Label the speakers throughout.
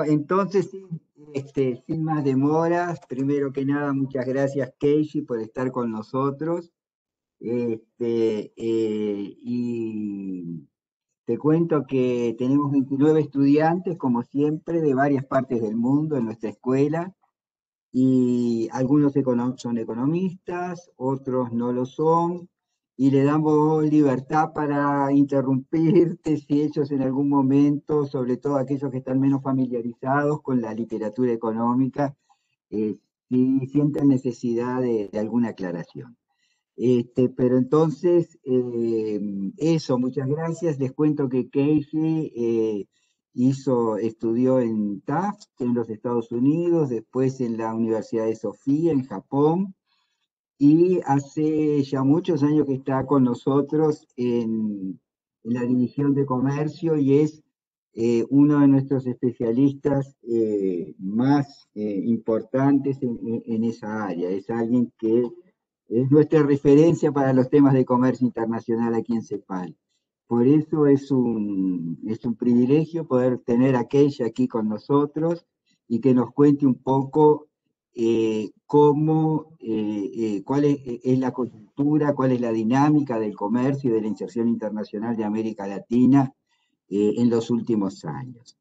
Speaker 1: Entonces, sí, sin más demoras, primero que nada, muchas gracias, Keishi, por estar con nosotros. Y te cuento que tenemos 29 estudiantes, como siempre, de varias partes del mundo en nuestra escuela, y algunos son economistas, otros no lo son, y le damos libertad para interrumpirte si ellos en algún momento, sobre todo aquellos que están menos familiarizados con la literatura económica, eh, si sienten necesidad de alguna aclaración. Pero entonces, eso, muchas gracias. Les cuento que Casey estudió en Taft, en los Estados Unidos, después en la Universidad de Sofía, en Japón, y hace ya muchos años que está con nosotros en la División de Comercio y es uno de nuestros especialistas más importantes en esa área. Es alguien que es nuestra referencia para los temas de comercio internacional aquí en CEPAL. Por eso es un privilegio poder tener a Keisha aquí con nosotros y que nos cuente un poco cuál es la coyuntura, cuál es la dinámica del comercio y de la inserción internacional de América Latina en los últimos años.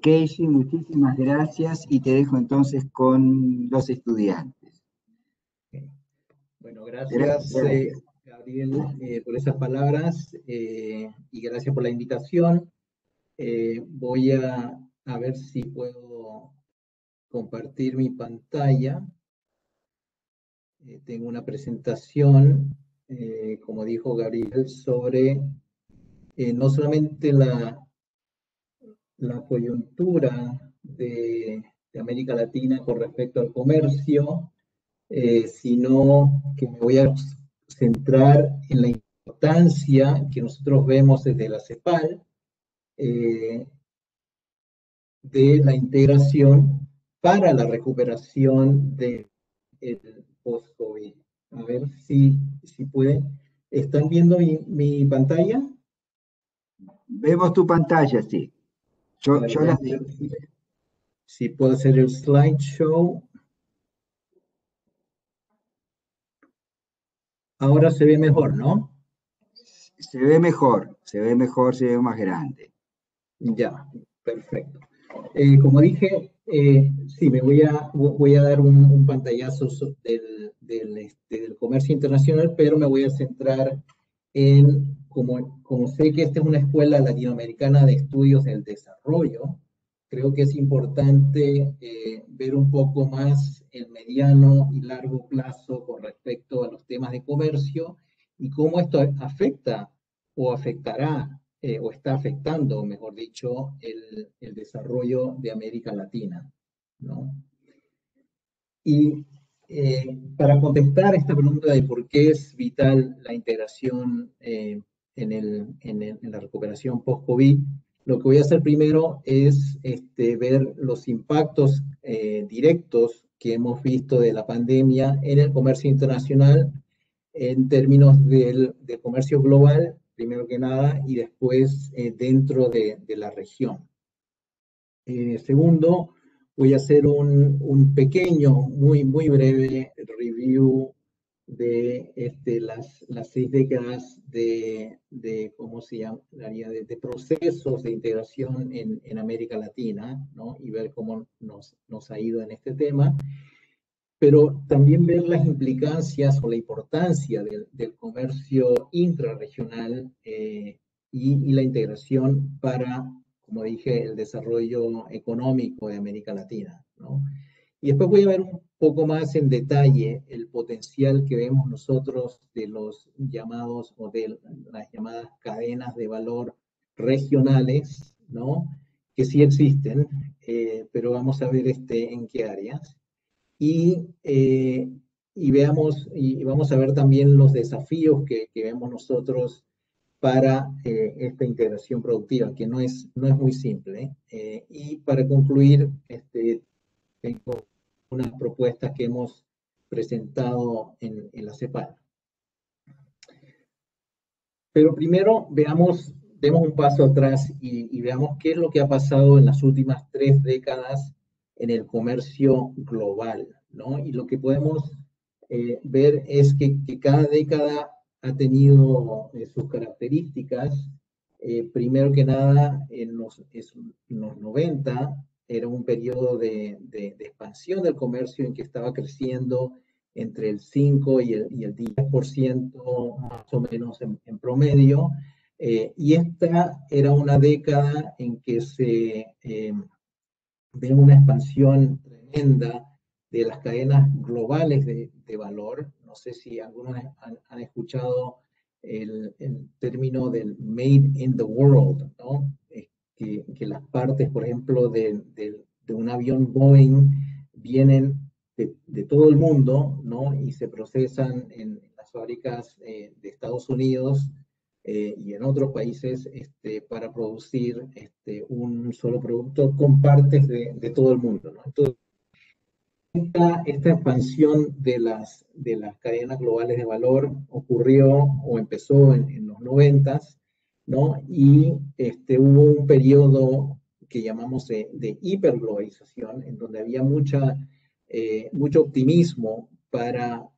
Speaker 1: Keisha, muchísimas gracias y te dejo entonces con los estudiantes.
Speaker 2: Bueno, gracias, Gabriel, por esas palabras y gracias por la invitación. Voy a ver si puedo compartir mi pantalla. Tengo una presentación, como dijo Gabriel, sobre no solamente la coyuntura de América Latina con respecto al comercio, sino que me voy a centrar en la importancia que nosotros vemos desde la CEPAL de la integración para la recuperación del post-COVID. A ver si pueden. ¿Están viendo mi pantalla?
Speaker 1: Vemos tu pantalla, sí. Yo la veo.
Speaker 2: Si puedo hacer el slideshow. Ahora se ve mejor, ¿no?
Speaker 1: Se ve mejor, se ve más grande.
Speaker 2: Ya, perfecto. Como dije, sí, me voy a dar un pantallazo del comercio internacional, pero me voy a centrar en, como sé que esta es una escuela latinoamericana de estudios del desarrollo, creo que es importante ver un poco más el mediano y largo plazo con respecto a los temas de comercio y cómo esto afecta o afectará o está afectando, mejor dicho, el desarrollo de América Latina, ¿no? Y para contestar esta pregunta de por qué es vital la integración en la recuperación post-COVID, lo que voy a hacer primero es ver los impactos directos que hemos visto de la pandemia en el comercio internacional en términos del comercio global, primero que nada, y después dentro de la región. Segundo, voy a hacer un pequeño, muy breve review de las 6 décadas ¿cómo se llamaría? De procesos de integración en América Latina, ¿no? Y ver cómo nos ha ido en este tema. Pero también ver las implicancias o la importancia del comercio intrarregional y la integración para, como dije, el desarrollo económico de América Latina, ¿no? Y después voy a ver un poco más en detalle el potencial que vemos nosotros de los llamados o de las llamadas cadenas de valor regionales, ¿no? Que sí existen, pero vamos a ver en qué áreas. Y veamos, y vamos a ver también los desafíos que vemos nosotros para esta integración productiva, que no es muy simple. Y para concluir, tengo unas propuestas que hemos presentado en la CEPAL. Pero primero veamos demos un paso atrás y veamos qué es lo que ha pasado en las últimas 3 décadas en el comercio global, ¿no? Y lo que podemos ver es que cada década ha tenido sus características. Primero que nada, en los 90 era un periodo de expansión del comercio en que estaba creciendo entre el 5 y el 10% más o menos en promedio. Y esta era una década en que se ve una expansión tremenda de las cadenas globales de valor. No sé si algunos han escuchado el término del made in the world, ¿no? Que las partes, por ejemplo, de un avión Boeing vienen de todo el mundo, ¿no? Y se procesan en las fábricas de Estados Unidos y en otros países para producir un solo producto con partes de todo el mundo, ¿no? Entonces, esta expansión de las cadenas globales de valor ocurrió o empezó en los 90s, ¿no? Y hubo un periodo que llamamos de hiperglobalización, en donde había mucho optimismo para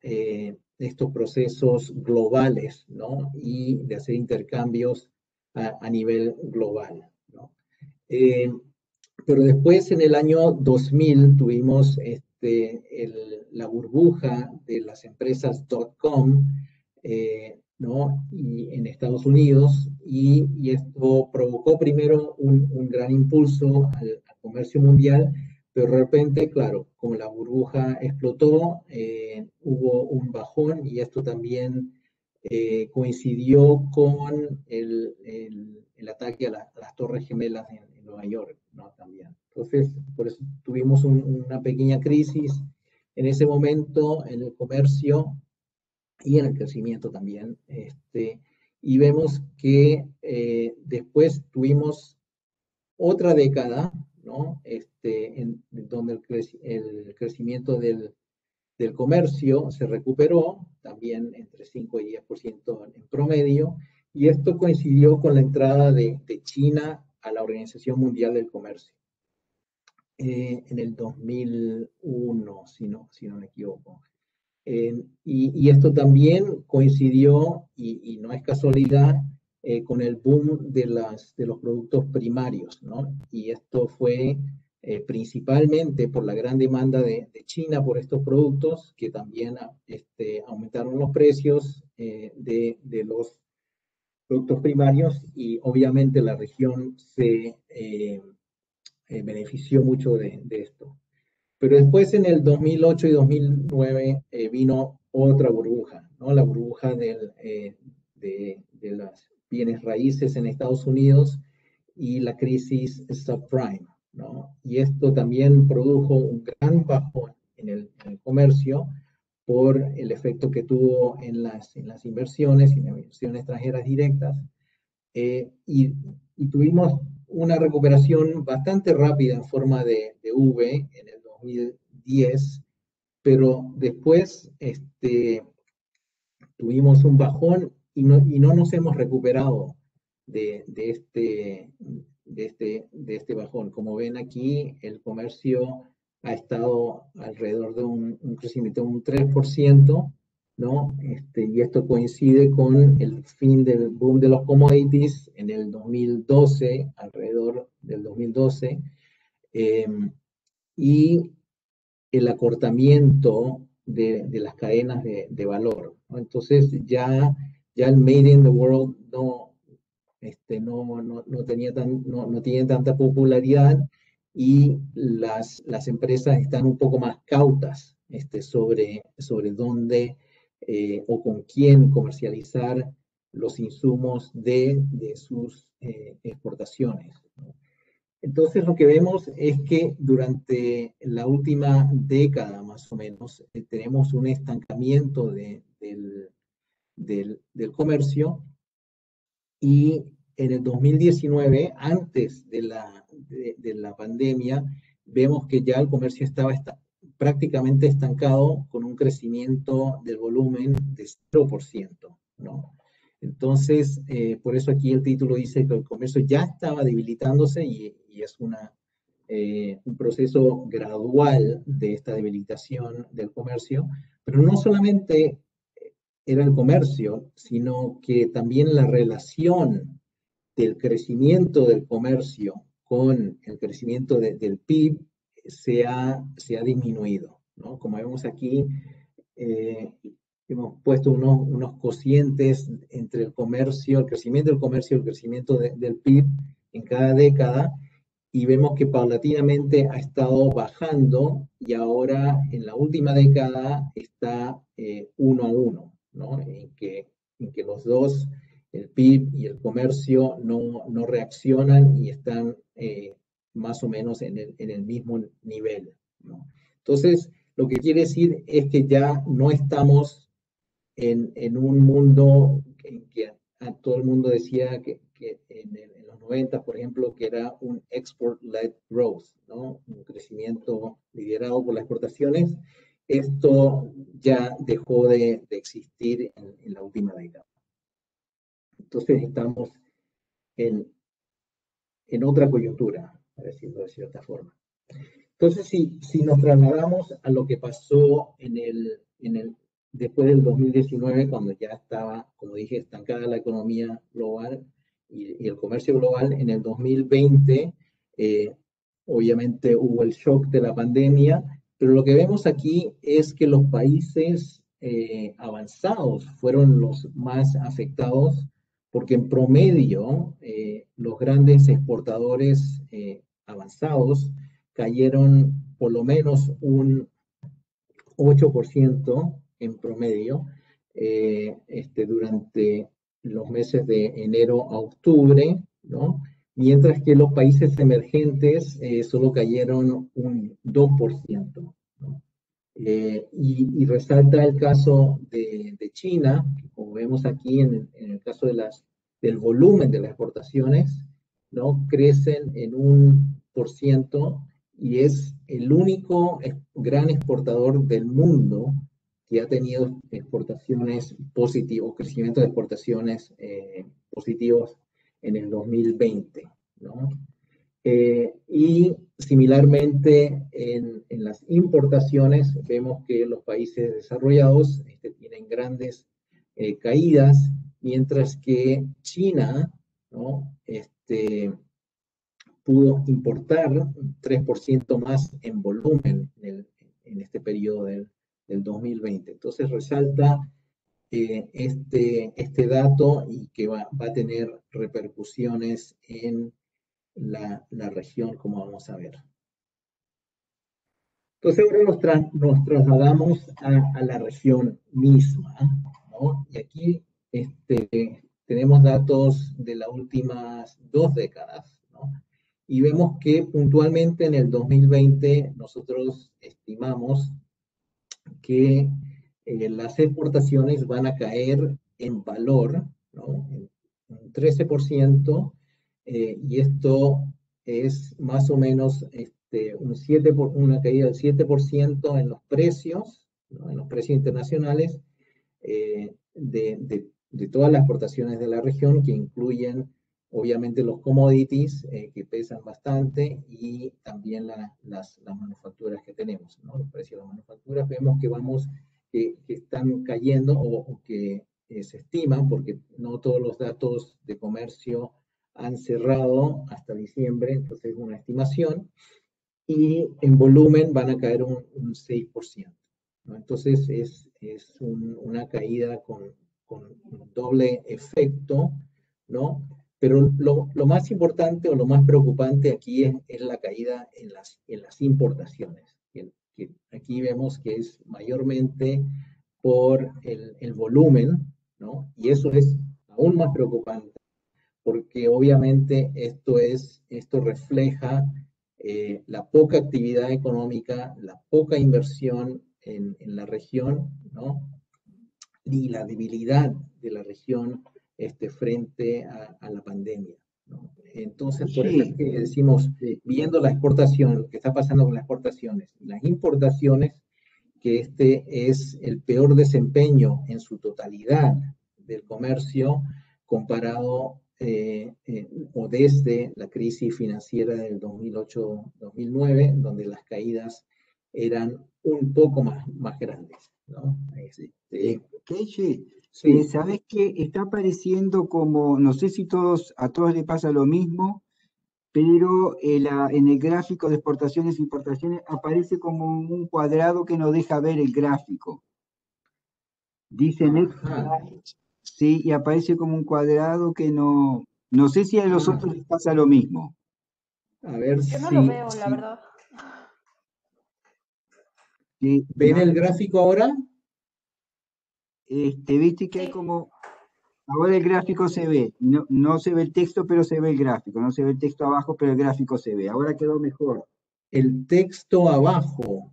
Speaker 2: estos procesos globales, ¿no? Y de hacer intercambios a nivel global, ¿no? Pero después, en el año 2000, tuvimos la burbuja de las empresas .com, ¿no? Y en Estados Unidos, y esto provocó primero un gran impulso al comercio mundial, pero de repente, claro, como la burbuja explotó, hubo un bajón, y esto también coincidió con el ataque a las Torres Gemelas en Nueva York, ¿no? También. Entonces, por eso tuvimos una pequeña crisis en ese momento en el comercio y en el crecimiento también. Y vemos que después tuvimos otra década, ¿no? Donde el crecimiento del comercio se recuperó, también entre 5 y 10% en promedio, y esto coincidió con la entrada de China a la Organización Mundial del Comercio en el 2001, si no me equivoco. Y esto también coincidió, y no es casualidad, con el boom de los productos primarios, ¿no? Y esto fue principalmente por la gran demanda de China por estos productos, que también aumentaron los precios de los productos primarios, y obviamente la región se benefició mucho de esto. Pero después, en el 2008 y 2009 vino otra burbuja, ¿no? La burbuja de las bienes raíces en Estados Unidos y la crisis subprime, ¿no? Y esto también produjo un gran bajón en el comercio por el efecto que tuvo en las inversiones y en las inversiones extranjeras directas. Y tuvimos una recuperación bastante rápida en forma de V en el 2010, pero después tuvimos un bajón y no nos hemos recuperado de este bajón. Como ven aquí, el comercio ha estado alrededor de un crecimiento de un 3%, ¿no? Y esto coincide con el fin del boom de los commodities en el 2012, alrededor del 2012, y el acortamiento de las cadenas de valor, ¿no? Entonces ya el Made in the World no tiene tanta popularidad, y las empresas están un poco más cautas sobre dónde o con quién comercializar los insumos de sus exportaciones, ¿no? Entonces, lo que vemos es que durante la última década, más o menos, tenemos un estancamiento del comercio, y en el 2019, antes de la pandemia, vemos que ya el comercio estaba prácticamente estancado, con un crecimiento del volumen de 0%, ¿no? Entonces, por eso aquí el título dice que el comercio ya estaba debilitándose y es un proceso gradual de esta debilitación del comercio, pero no solamente era el comercio, sino que también la relación del crecimiento del comercio con el crecimiento del PIB se ha disminuido, ¿no? Como vemos aquí, eh, hemos puesto unos cocientes entre el comercio, el crecimiento del comercio y el crecimiento del PIB en cada década, y vemos que paulatinamente ha estado bajando y ahora en la última década está 1 a 1, ¿no? En que los dos, el PIB y el comercio, no reaccionan y están más o menos en el mismo nivel, ¿no? Entonces, lo que quiere decir es que ya no estamos en un mundo en que todo el mundo decía que en los 90, por ejemplo, que era un export-led growth, ¿no? Un crecimiento liderado por las exportaciones. Esto ya dejó de existir en la última década. Entonces estamos en otra coyuntura, para decirlo de cierta forma. Entonces, si nos trasladamos a lo que pasó después del 2019, cuando ya estaba, como dije, estancada la economía global y el comercio global, en el 2020, obviamente hubo el shock de la pandemia, pero lo que vemos aquí es que los países avanzados fueron los más afectados, porque en promedio los grandes exportadores avanzados cayeron por lo menos un 8% en promedio durante los meses de enero a octubre, ¿no? Mientras que los países emergentes solo cayeron un 2%, ¿no? Y resalta el caso de China, que como vemos aquí en el caso del volumen de las exportaciones, ¿no? Crecen en 1% y es el único gran exportador del mundo que ha tenido exportaciones positivas, crecimiento de exportaciones positivos en el 2020, ¿no? Y similarmente en las importaciones vemos que los países desarrollados tienen grandes caídas, mientras que China, ¿no? Pudo importar 3% más en volumen en este periodo del 2020. Entonces resalta este dato y que va a tener repercusiones en la región, como vamos a ver. Entonces ahora nos trasladamos a la región misma, ¿no? Y aquí tenemos datos de las últimas 2 décadas, ¿no? Y vemos que puntualmente en el 2020 nosotros estimamos que las exportaciones van a caer en valor, ¿no? En un 13%, y esto es más o menos una caída del 7% en los precios, ¿no? En los precios internacionales de todas las exportaciones de la región, que incluyen obviamente los commodities que pesan bastante y también las manufacturas que tenemos, ¿no? Los precios de las manufacturas vemos que están cayendo o que se estiman, porque no todos los datos de comercio han cerrado hasta diciembre, entonces es una estimación, y en volumen van a caer un 6%, ¿no? Entonces es una caída con un doble efecto, ¿no? Pero lo más importante o lo más preocupante aquí es la caída en las importaciones, que aquí vemos que es mayormente por el volumen, ¿no? Y eso es aún más preocupante, porque obviamente esto refleja la poca actividad económica, la poca inversión en la región, ¿no? Y la debilidad de la región frente a la pandemia, ¿no? Entonces, por eso es que decimos, viendo la exportación, lo que está pasando con las exportaciones y las importaciones, que este es el peor desempeño en su totalidad del comercio comparado o desde la crisis financiera del 2008-2009, donde las caídas eran un poco más grandes, ¿no?
Speaker 1: Keishi,
Speaker 2: Sí.
Speaker 1: ¿sabes qué? Está apareciendo como, no sé si a todos les pasa lo mismo, pero en el gráfico de exportaciones e importaciones aparece como un cuadrado que no deja ver el gráfico. Dice next slide, sí, y aparece como un cuadrado que no sé si a los otros les pasa lo mismo.
Speaker 2: A ver
Speaker 3: Yo no lo veo, la
Speaker 2: si
Speaker 3: verdad.
Speaker 1: Sí,
Speaker 2: ven el gráfico ahora.
Speaker 1: Viste que hay
Speaker 3: Sí.
Speaker 1: como, ahora el gráfico se ve, no se ve el texto, pero se ve el gráfico, no se ve el texto abajo, pero el gráfico se ve. Ahora quedó mejor.
Speaker 2: El texto abajo.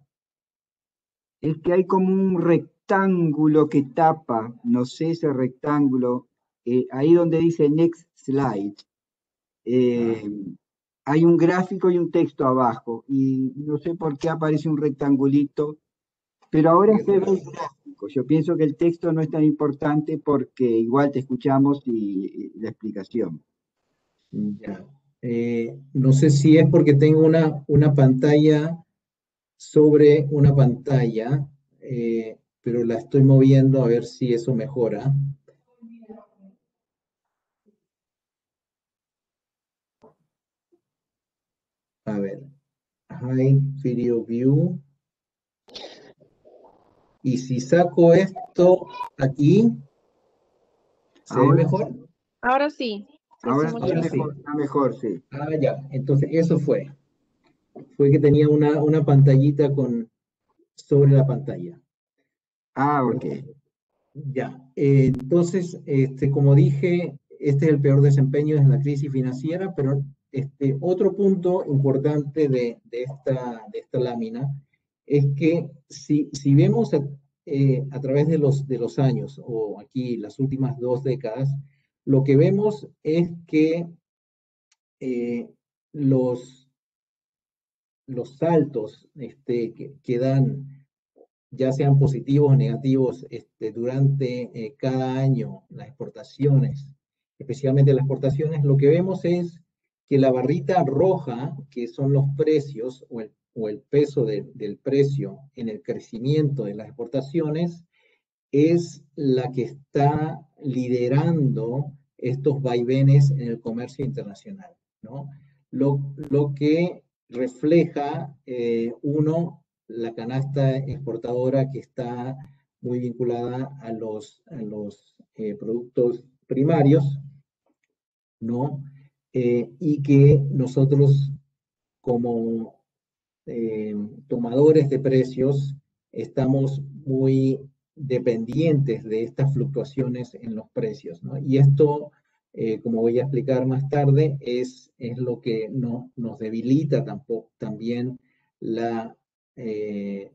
Speaker 1: Es que hay como un rectángulo que tapa, no sé ese rectángulo, ahí donde dice next slide, eh, hay un gráfico y un texto abajo, y no sé por qué aparece un rectangulito, pero ahora se ve el gráfico. Yo pienso que el texto no es tan importante porque igual te escuchamos y la explicación.
Speaker 2: Ya. No sé si es porque tengo una pantalla sobre una pantalla, pero la estoy moviendo a ver si eso mejora. A ver, High Video View. Y si saco esto aquí, ¿se ve
Speaker 1: Ahora,
Speaker 2: mejor?
Speaker 3: Ahora sí,
Speaker 1: ahora
Speaker 3: mucho
Speaker 2: Ahora sí.
Speaker 3: mejor.
Speaker 1: está mejor, sí.
Speaker 2: Ah, ya. Entonces eso fue. Fue que tenía una pantallita sobre la pantalla.
Speaker 1: Ah, ok.
Speaker 2: Perfecto. Ya, entonces, como dije, este es el peor desempeño desde la crisis financiera, pero otro punto importante de esta lámina es que si vemos a través de los años, o aquí las últimas 2 décadas, lo que vemos es que eh, los, los saltos que dan ya sean positivos o negativos, durante cada año las exportaciones, especialmente las exportaciones, lo que vemos es que la barrita roja, que son los precios o el peso del precio en el crecimiento de las exportaciones, es la que está liderando estos vaivenes en el comercio internacional, ¿no? Lo que refleja, la canasta exportadora que está muy vinculada a los productos primarios, ¿no? Y que nosotros como tomadores de precios estamos muy dependientes de estas fluctuaciones en los precios, ¿no? Y esto, como voy a explicar más tarde, es lo que nos debilita también eh,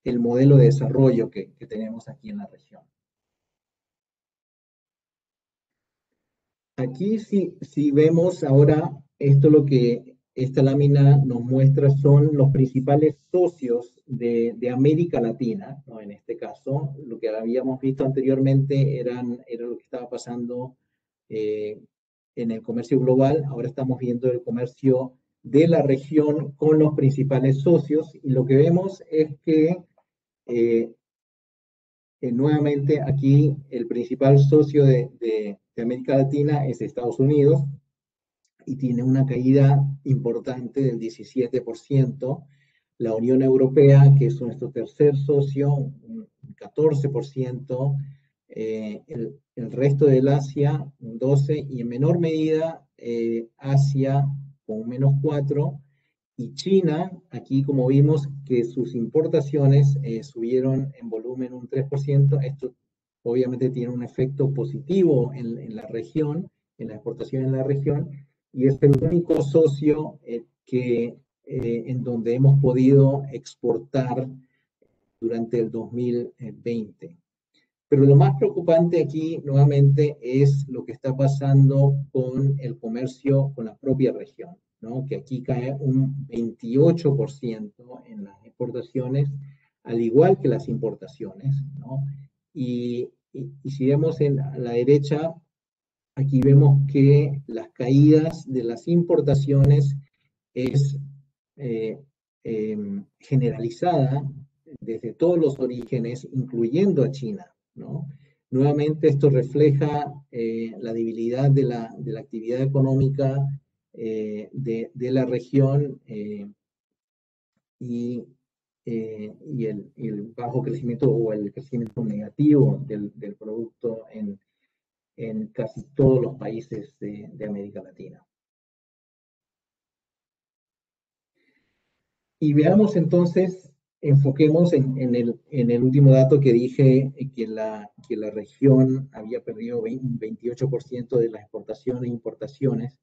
Speaker 2: el modelo de desarrollo que tenemos aquí en la región. Aquí si vemos ahora, lo que esta lámina nos muestra son los principales socios de América Latina, ¿no? En este caso, lo que habíamos visto anteriormente era lo que estaba pasando en el comercio global. Ahora estamos viendo el comercio de la región con los principales socios, y lo que vemos es que eh, nuevamente aquí el principal socio de América Latina es Estados Unidos, y tiene una caída importante del 17%. La Unión Europea, que es nuestro tercer socio, un 14%. El resto del Asia, un 12%, y en menor medida Asia con menos 4%. Y China, aquí como vimos que sus importaciones subieron en volumen un 3%, esto obviamente tiene un efecto positivo en la región, en la exportación en la región, y es el único socio en donde hemos podido exportar durante el 2020. Pero lo más preocupante aquí, nuevamente, es lo que está pasando con el comercio con la propia región, ¿no? Que aquí cae un 28% en las exportaciones, al igual que las importaciones, ¿no? Y y si vemos a la derecha, aquí vemos que las caídas de las importaciones es generalizada desde todos los orígenes, incluyendo a China, ¿no? Nuevamente esto refleja la debilidad de la actividad económica de la región y el bajo crecimiento o el crecimiento negativo del producto en casi todos los países de América Latina. Y veamos entonces, enfoquemos en el último dato que dije, que la región había perdido un 28% de las exportaciones e importaciones.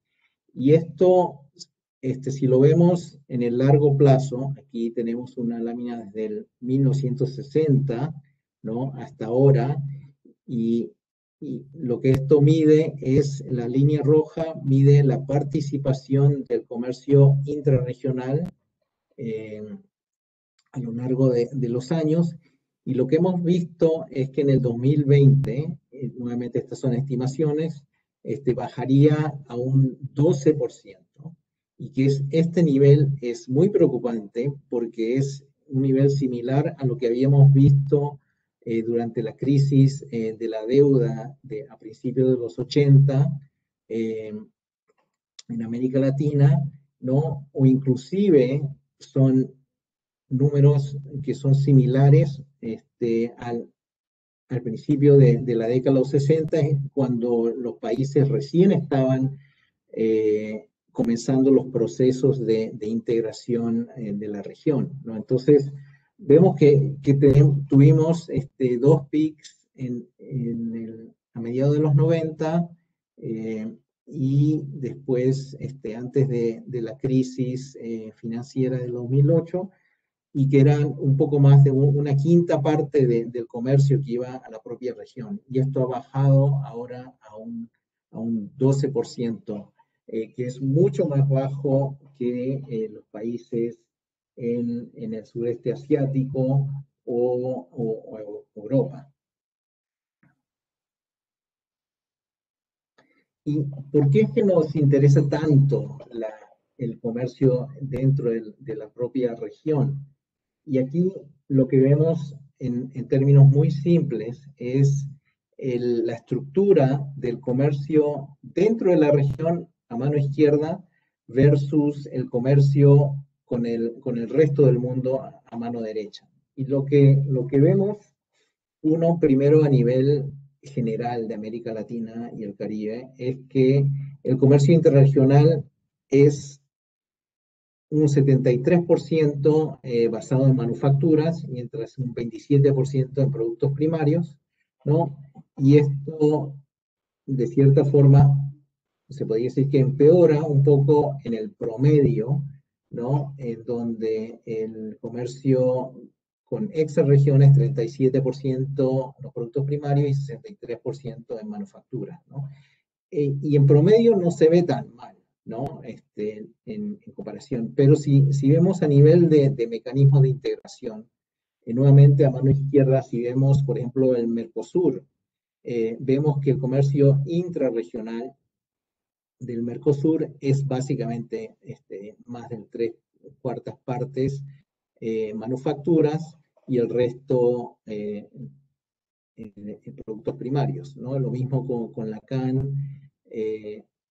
Speaker 2: Y esto, si lo vemos en el largo plazo, aquí tenemos una lámina desde el 1960, ¿no?, hasta ahora, y lo que esto mide es, la línea roja mide la participación del comercio intrarregional a lo largo de los años, y lo que hemos visto es que en el 2020, nuevamente estas son estimaciones, bajaría a un 12%, y que este nivel es muy preocupante porque es un nivel similar a lo que habíamos visto durante la crisis de la deuda a principios de los 80 en América Latina, ¿no? O inclusive son números que son similares al principio de la década de los 60, cuando los países recién estaban comenzando los procesos de integración de la región, ¿no? Entonces, vemos que tuvimos dos peaks a mediados de los 90, y después, antes de la crisis financiera del 2008, y que eran un poco más de una quinta parte del comercio que iba a la propia región. Y esto ha bajado ahora a un 12%, que es mucho más bajo que los países en el sureste asiático o Europa. ¿Y por qué es que nos interesa tanto el comercio dentro de la propia región? Y aquí lo que vemos en términos muy simples es la estructura del comercio dentro de la región a mano izquierda versus el comercio con el resto del mundo a mano derecha. Y lo que vemos, primero a nivel general de América Latina y el Caribe, es que el comercio interregional es un 73% basado en manufacturas, mientras un 27% en productos primarios, ¿no? Y esto, de cierta forma, se podría decir que empeora un poco en el promedio, ¿no?, en donde el comercio con extrarregiones, 37% los productos primarios y 63% en manufacturas, ¿no? Y en promedio no se ve tan mal, ¿no?, en comparación. Pero si vemos a nivel de mecanismos de integración, nuevamente a mano izquierda, si vemos, por ejemplo, el Mercosur, vemos que el comercio intrarregional del Mercosur es básicamente más de 3/4 partes manufacturas y el resto productos primarios, ¿no? Lo mismo con la CAN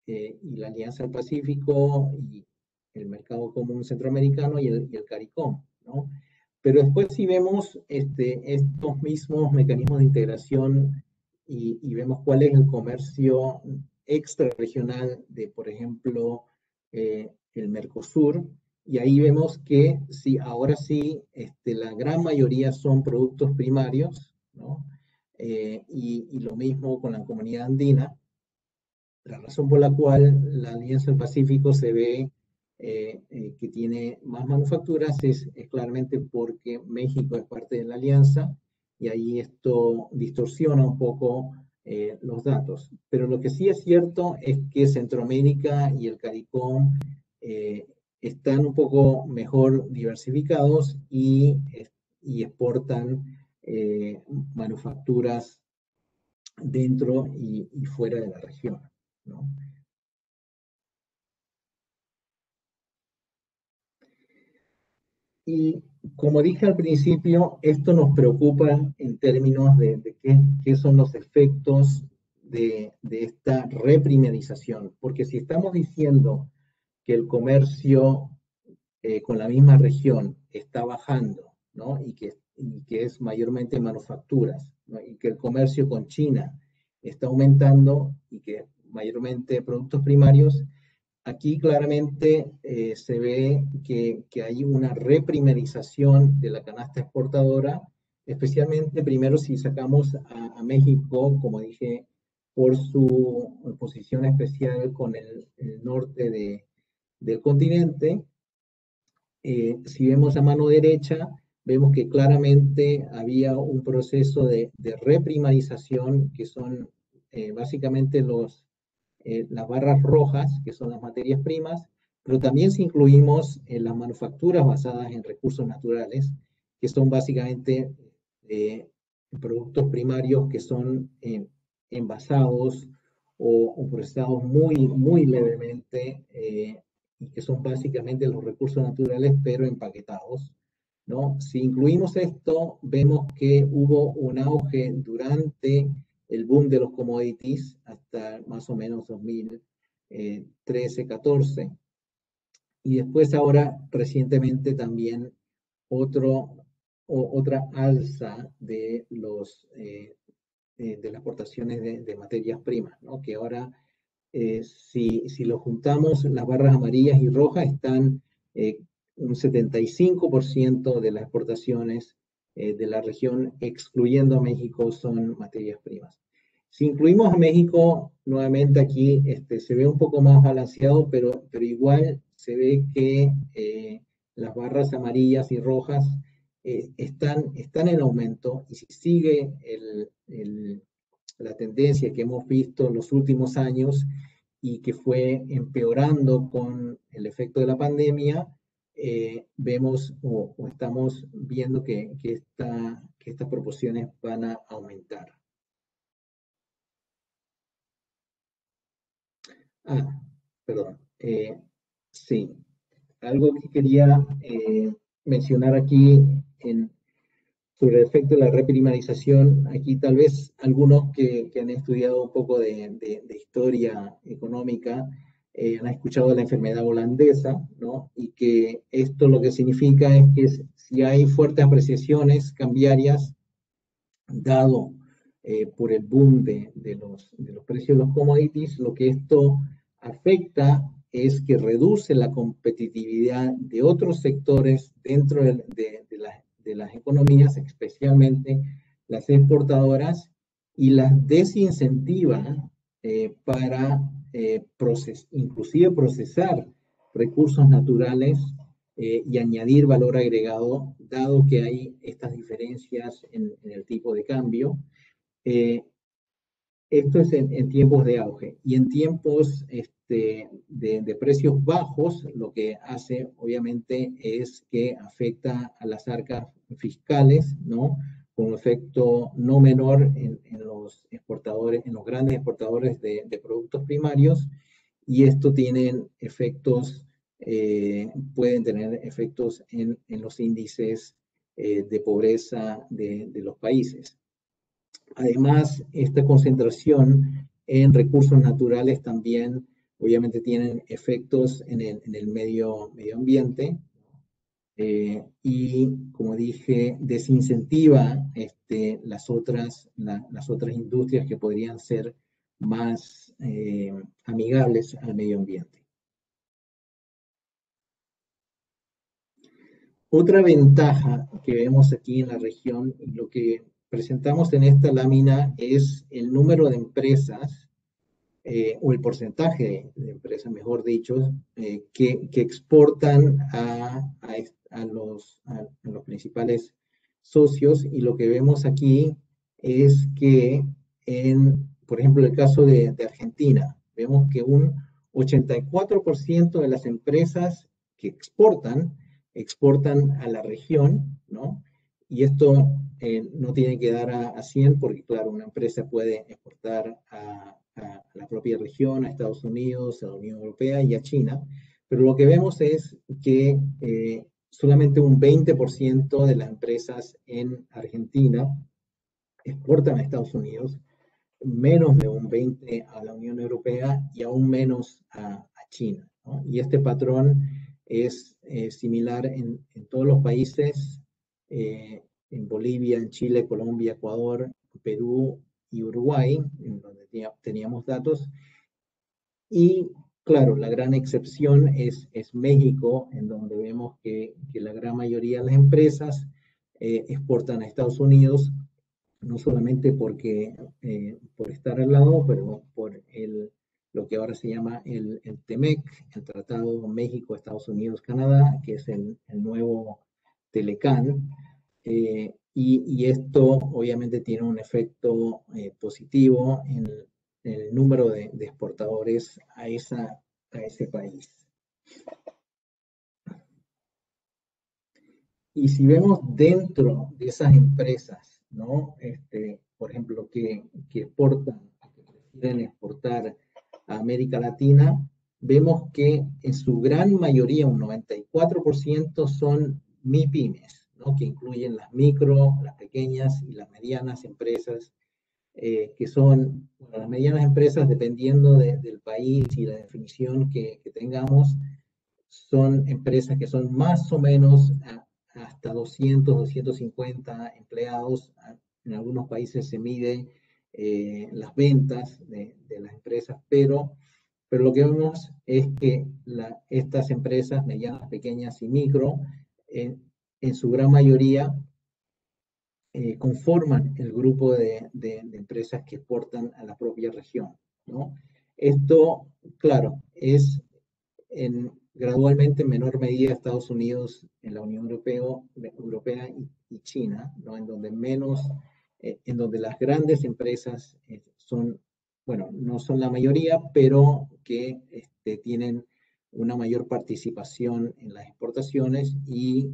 Speaker 2: y la Alianza del Pacífico y el Mercado Común Centroamericano y el CARICOM, ¿no? Pero después si vemos estos mismos mecanismos de integración y vemos cuál es el comercio extrarregional de, por ejemplo, el Mercosur, y ahí vemos que sí, ahora sí, la gran mayoría son productos primarios, ¿no? Y lo mismo con la comunidad andina. La razón por la cual la Alianza del Pacífico se ve que tiene más manufacturas es claramente porque México es parte de la alianza, y ahí esto distorsiona un poco los datos. Pero lo que sí es cierto es que Centroamérica y el CARICOM están un poco mejor diversificados y exportan manufacturas dentro y fuera de la región, ¿no? Y como dije al principio, esto nos preocupa en términos de qué son los efectos de esta reprimerización, porque si estamos diciendo que el comercio con la misma región está bajando, ¿no? Y que es mayormente manufacturas, ¿no? Y que el comercio con China está aumentando y que mayormente productos primarios, aquí claramente se ve que hay una reprimerización de la canasta exportadora, especialmente primero si sacamos a México, como dije, por su posición especial con el norte del continente. Si vemos a mano derecha, vemos que claramente había un proceso de reprimarización, que son básicamente las barras rojas, que son las materias primas, pero también si incluimos las manufacturas basadas en recursos naturales, que son básicamente productos primarios que son envasados o procesados muy, muy levemente, y que son básicamente los recursos naturales, pero empaquetados, ¿no? Si incluimos esto, vemos que hubo un auge durante el boom de los commodities hasta más o menos 2013-14, y después ahora recientemente también otra alza de las exportaciones de materias primas, ¿no? Que ahora, si lo juntamos, las barras amarillas y rojas están un 75% de las exportaciones de la región, excluyendo a México, son materias primas. Si incluimos a México, nuevamente aquí se ve un poco más balanceado, pero igual se ve que las barras amarillas y rojas están en aumento, y si sigue la tendencia que hemos visto en los últimos años y que fue empeorando con el efecto de la pandemia, vemos o estamos viendo que estas proporciones van a aumentar. Perdón. Sí, algo que quería mencionar aquí sobre el efecto de la reprimarización. Aquí tal vez algunos que han estudiado un poco de historia económica han escuchado de la enfermedad holandesa, ¿no? Y que esto lo que significa es que si hay fuertes apreciaciones cambiarias, dado por el boom de los precios de los commodities, lo que esto afecta es que reduce la competitividad de otros sectores dentro de las economías, especialmente las exportadoras, y las desincentiva para inclusive procesar recursos naturales y añadir valor agregado, dado que hay estas diferencias en el tipo de cambio. Esto es en tiempos de auge, y en tiempos de precios bajos, lo que hace obviamente es que afecta a las arcas fiscales, ¿no? Con un efecto no menor en los exportadores, en los grandes exportadores de productos primarios, y esto tienen efectos, pueden tener efectos en los índices de pobreza de los países. Además, esta concentración en recursos naturales también obviamente tienen efectos en el medio ambiente, y, como dije, desincentiva las otras industrias que podrían ser más amigables al medio ambiente. Otra ventaja que vemos aquí en la región, y lo que presentamos en esta lámina, es el número de empresas, o el porcentaje de empresas, mejor dicho, que exportan a los principales socios. Y lo que vemos aquí es que, por ejemplo, el caso de Argentina, vemos que un 84% de las empresas que exportan a la región, ¿no? Y esto no tiene que dar a 100 porque, claro, una empresa puede exportar a la propia región, a Estados Unidos, a la Unión Europea y a China, pero lo que vemos es que solamente un 20% de las empresas en Argentina exportan a Estados Unidos, menos de un 20% a la Unión Europea y aún menos a China, ¿no? Y este patrón es similar en todos los países, en Bolivia, en Chile, Colombia, Ecuador, Perú y Uruguay, en donde teníamos datos. Y claro, la gran excepción es México, en donde vemos que la gran mayoría de las empresas exportan a Estados Unidos, no solamente porque, por estar al lado, pero por lo que ahora se llama el TEMEC, el Tratado México, Estados Unidos, Canadá, que es el nuevo Telecán. Y esto obviamente tiene un efecto positivo en el número de exportadores a ese país. Y si vemos dentro de esas empresas, ¿no? Por ejemplo, que exportan, que prefieren exportar a América Latina, vemos que en su gran mayoría, un 94% son MIPYMES, ¿no? Que incluyen las micro, las pequeñas y las medianas empresas, que son, bueno, las medianas empresas, dependiendo del país y la definición que tengamos, son empresas que son más o menos hasta 200, 250 empleados. En algunos países se mide las ventas de las empresas, pero lo que vemos es que estas empresas medianas, pequeñas y micro, en su gran mayoría, conforman el grupo de empresas que exportan a la propia región, ¿no? Esto, claro, es gradualmente en menor medida Estados Unidos, en la Unión Europea y China, ¿no? En donde en donde las grandes empresas son, bueno, no son la mayoría, pero que tienen una mayor participación en las exportaciones y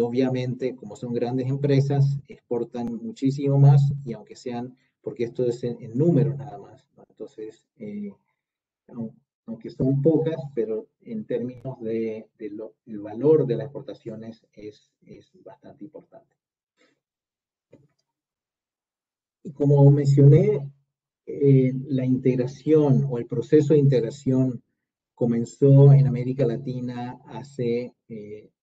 Speaker 2: obviamente, como son grandes empresas, exportan muchísimo más y aunque sean, porque esto es en números nada más, ¿no? Entonces, aunque son pocas, pero en términos del valor de las exportaciones es bastante importante. Y como mencioné, la integración o el proceso de integración comenzó en América Latina hace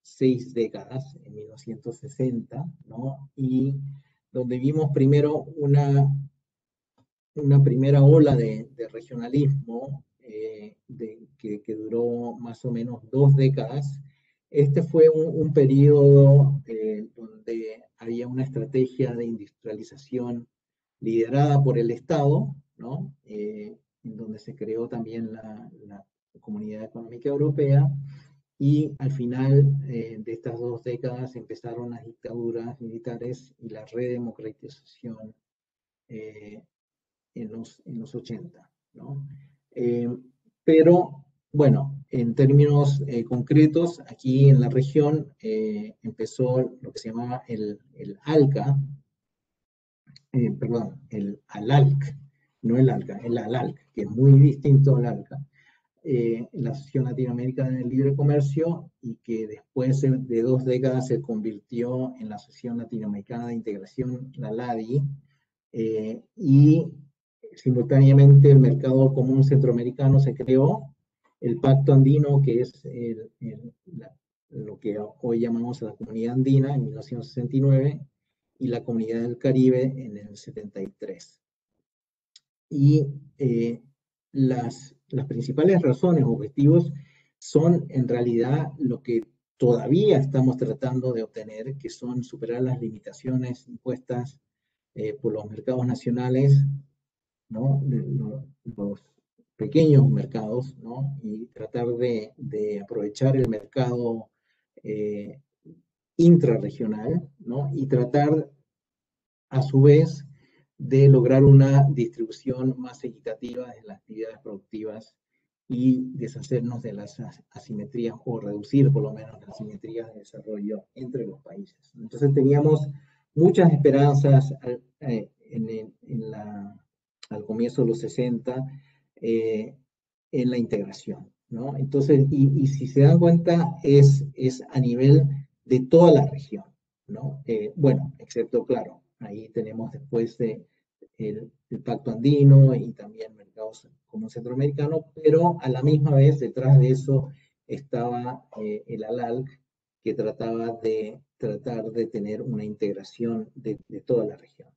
Speaker 2: 6 décadas, en 1960, ¿no? Y donde vimos primero una primera ola de regionalismo que duró más o menos 2 décadas. Este fue un periodo donde había una estrategia de industrialización liderada por el Estado, ¿no? En donde se creó también la Comunidad Económica Europea, y al final de estas 2 décadas empezaron las dictaduras militares y la redemocratización en los 80, ¿no? Pero, bueno, en términos concretos, aquí en la región empezó lo que se llamaba el ALCA, perdón, el ALALC, no el ALCA, el ALALC, que es muy distinto al ALCA, la Asociación Latinoamericana del Libre Comercio, y que después de 2 décadas se convirtió en la Asociación Latinoamericana de Integración, la LADI, y simultáneamente el Mercado Común Centroamericano se creó, el Pacto Andino, que es lo que hoy llamamos la Comunidad Andina, en 1969, y la Comunidad del Caribe en el 73. Y las principales razones o objetivos son en realidad lo que todavía estamos tratando de obtener, que son superar las limitaciones impuestas por los mercados nacionales, ¿no? Los pequeños mercados, ¿no? Y tratar de aprovechar el mercado intrarregional, ¿no? Y tratar a su vez de lograr una distribución más equitativa de las actividades productivas y deshacernos de las asimetrías, o reducir por lo menos las asimetrías de desarrollo entre los países. Entonces teníamos muchas esperanzas al comienzo de los 60 en la integración, ¿no? Entonces, y si se dan cuenta, es a nivel de toda la región, ¿no? Bueno, excepto, claro, ahí tenemos después el Pacto Andino y también mercados como el centroamericano, pero a la misma vez detrás de eso estaba el ALALC, que trataba de tener una integración de toda la región.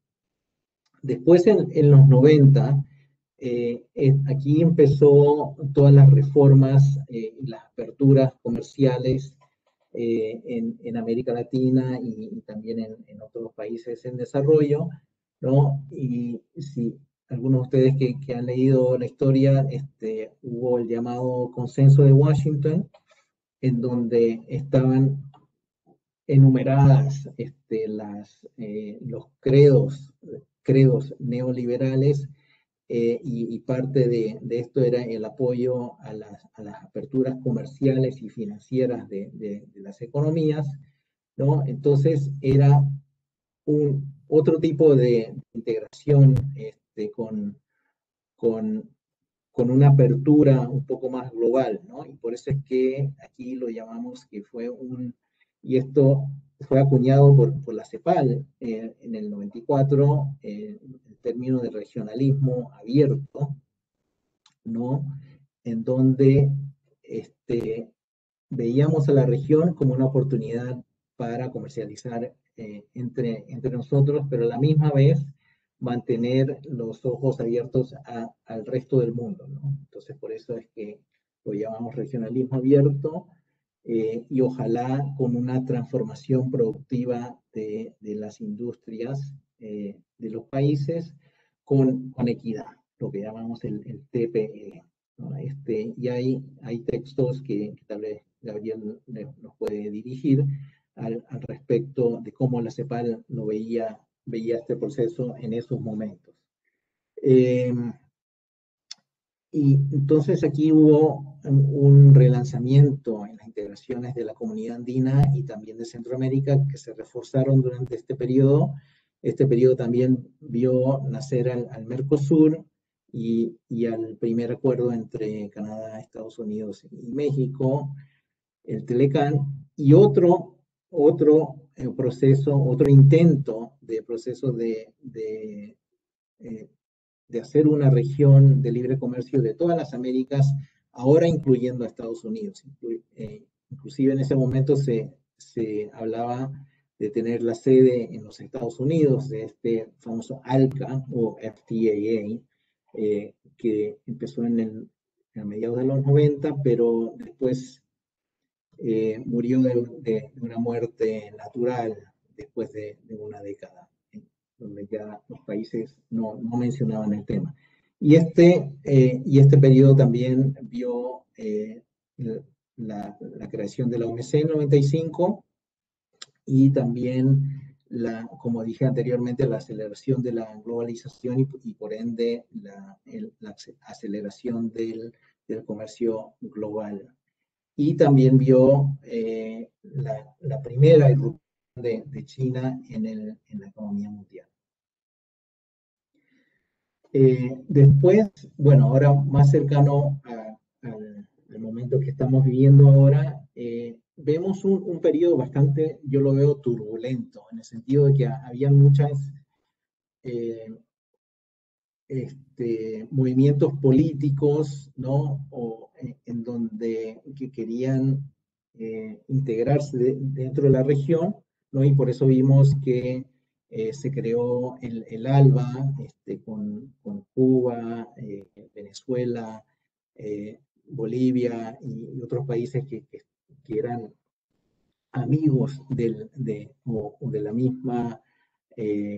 Speaker 2: Después, en los 90, aquí empezó todas las reformas y las aperturas comerciales en América Latina y también en otros países en desarrollo, ¿no? Y si algunos de ustedes que han leído la historia, hubo el llamado Consenso de Washington, en donde estaban enumeradas los credos neoliberales, y parte de esto era el apoyo a las aperturas comerciales y financieras de las economías, ¿no? Entonces era otro tipo de integración con, con una apertura un poco más global, ¿no? Y por eso es que aquí lo llamamos que fue y esto fue acuñado por la CEPAL en el 94, el término de regionalismo abierto, ¿no? En donde veíamos a la región como una oportunidad para comercializar entre nosotros, pero a la misma vez mantener los ojos abiertos al resto del mundo, ¿no? Entonces, por eso es que lo llamamos regionalismo abierto, y ojalá con una transformación productiva de las industrias de los países con equidad, lo que llamamos el TPE, ¿no? Y hay textos que tal vez Gabriel nos puede dirigir al respecto de cómo la CEPAL lo veía este proceso en esos momentos. Y entonces aquí hubo un relanzamiento en las integraciones de la comunidad andina y también de Centroamérica que se reforzaron durante este periodo. Este periodo también vio nacer al Mercosur y al primer acuerdo entre Canadá, Estados Unidos y México, el Telecán, y otro proceso, otro intento de proceso de hacer una región de libre comercio de todas las Américas, ahora incluyendo a Estados Unidos. Inclusive en ese momento se hablaba de tener la sede en los Estados Unidos, de este famoso ALCA o FTAA, que empezó a mediados de los 90, pero después murió de una muerte natural después de una década, donde ya los países no mencionaban el tema. Y este periodo también vio la creación de la OMC en 95 y también, como dije anteriormente, la aceleración de la globalización y por ende la aceleración del comercio global. Y también vio la primera irrupción de China en la economía mundial. Después, bueno, ahora más cercano al momento que estamos viviendo ahora, vemos un periodo bastante, yo lo veo turbulento, en el sentido de que había muchas movimientos políticos, ¿no? En donde que querían integrarse dentro de la región, ¿no? Y por eso vimos que se creó el ALBA con Cuba, Venezuela, Bolivia y otros países que eran amigos o de la misma,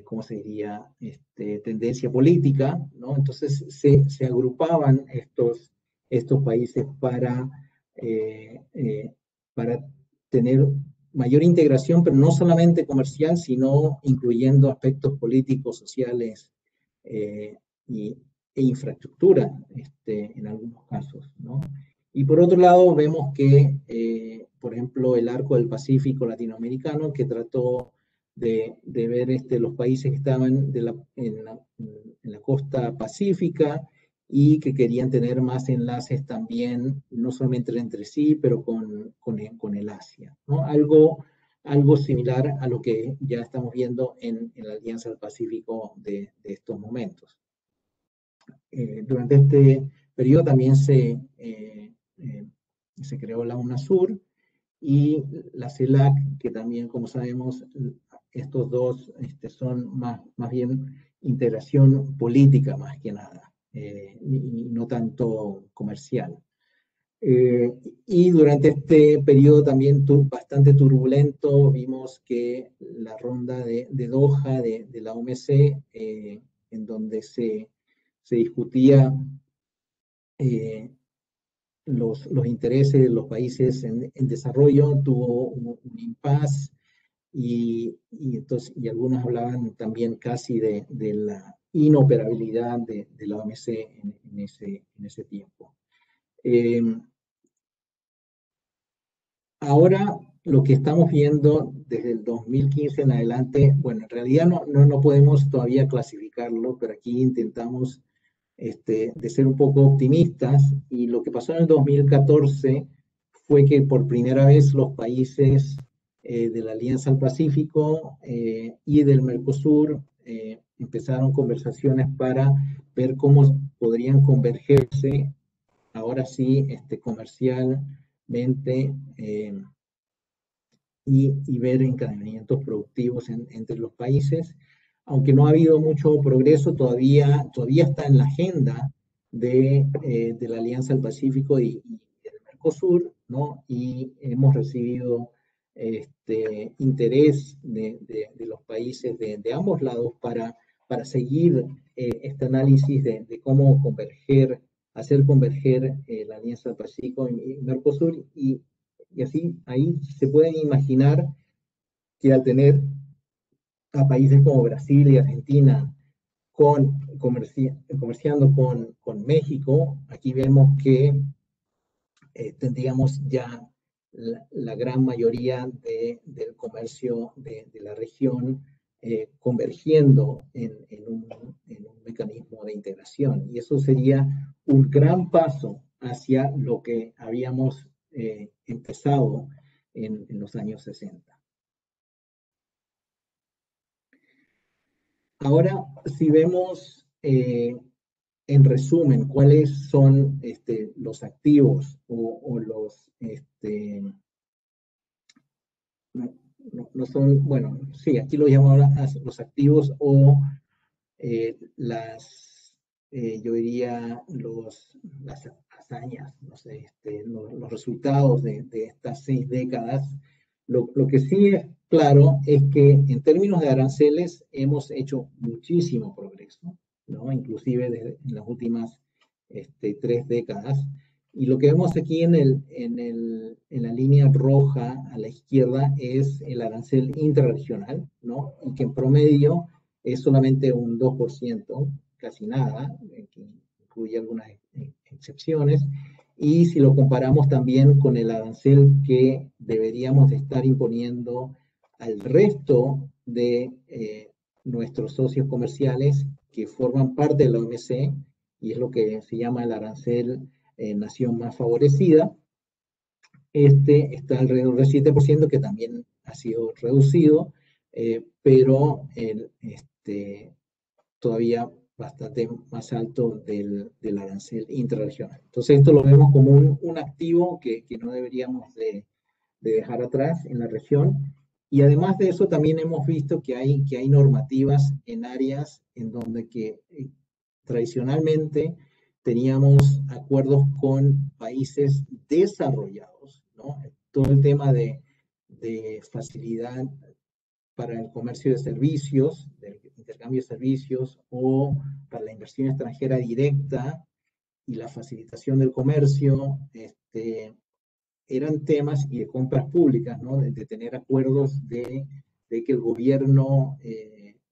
Speaker 2: ¿cómo se diría?, tendencia política, ¿no? Entonces se agrupaban estos países para tener mayor integración, pero no solamente comercial, sino incluyendo aspectos políticos, sociales e infraestructura en algunos casos, ¿no? Y por otro lado vemos que, por ejemplo, el Arco del Pacífico latinoamericano, que trató de ver los países que estaban en la costa pacífica y que querían tener más enlaces también, no solamente entre sí, pero con el Asia, ¿no? Algo similar a lo que ya estamos viendo en la Alianza del Pacífico de estos momentos. Durante este periodo también se creó la UNASUR y la CELAC, que también, como sabemos, estos dos son más bien integración política más que nada, y no tanto comercial. Y durante este periodo también bastante turbulento, vimos que la ronda de Doha de la OMC, en donde se discutía los intereses de los países en desarrollo, tuvo un impasse y algunos hablaban también casi de la inoperabilidad de la OMC en ese tiempo. Ahora lo que estamos viendo desde el 2015 en adelante, bueno, en realidad no podemos todavía clasificarlo, pero aquí intentamos de ser un poco optimistas, y lo que pasó en el 2014 fue que por primera vez los países de la Alianza del Pacífico y del Mercosur empezaron conversaciones para ver cómo podrían convergerse, ahora sí, comercialmente, y ver encadenamientos productivos entre los países. Aunque no ha habido mucho progreso, todavía está en la agenda de la Alianza del Pacífico y del Mercosur, ¿no? Y hemos recibido interés de los países de ambos lados para seguir este análisis de cómo hacer converger la Alianza del Pacífico y Mercosur, y así ahí se pueden imaginar que al tener a países como Brasil y Argentina comerciando con México, aquí vemos que tendríamos ya la gran mayoría del comercio de la región convergiendo en un mecanismo de integración. Y eso sería un gran paso hacia lo que habíamos empezado en los años 60. Ahora, si vemos en resumen cuáles son los activos o los, no son, bueno, sí, aquí lo llamamos los activos o yo diría las hazañas, no sé, los resultados de estas 6 décadas. Lo que sí es claro es que en términos de aranceles hemos hecho muchísimo progreso, ¿no? Inclusive en las últimas 3 décadas. Y lo que vemos aquí en la línea roja a la izquierda es el arancel intrarregional, ¿no? Y que en promedio es solamente un 2%, casi nada, que incluye algunas excepciones. Y si lo comparamos también con el arancel que deberíamos de estar imponiendo al resto de nuestros socios comerciales que forman parte de la OMC, y es lo que se llama el arancel nación más favorecida, está alrededor del 7%, que también ha sido reducido, pero todavía bastante más alto del arancel intrarregional. Entonces esto lo vemos como un activo que no deberíamos de dejar atrás en la región. Y además de eso también hemos visto que hay normativas en áreas en donde tradicionalmente teníamos acuerdos con países desarrollados, ¿no? Todo el tema de facilidad para el comercio de servicios, del intercambio de servicios, o para la inversión extranjera directa y la facilitación del comercio, eran temas, y de compras públicas, ¿no? De tener acuerdos de que el gobierno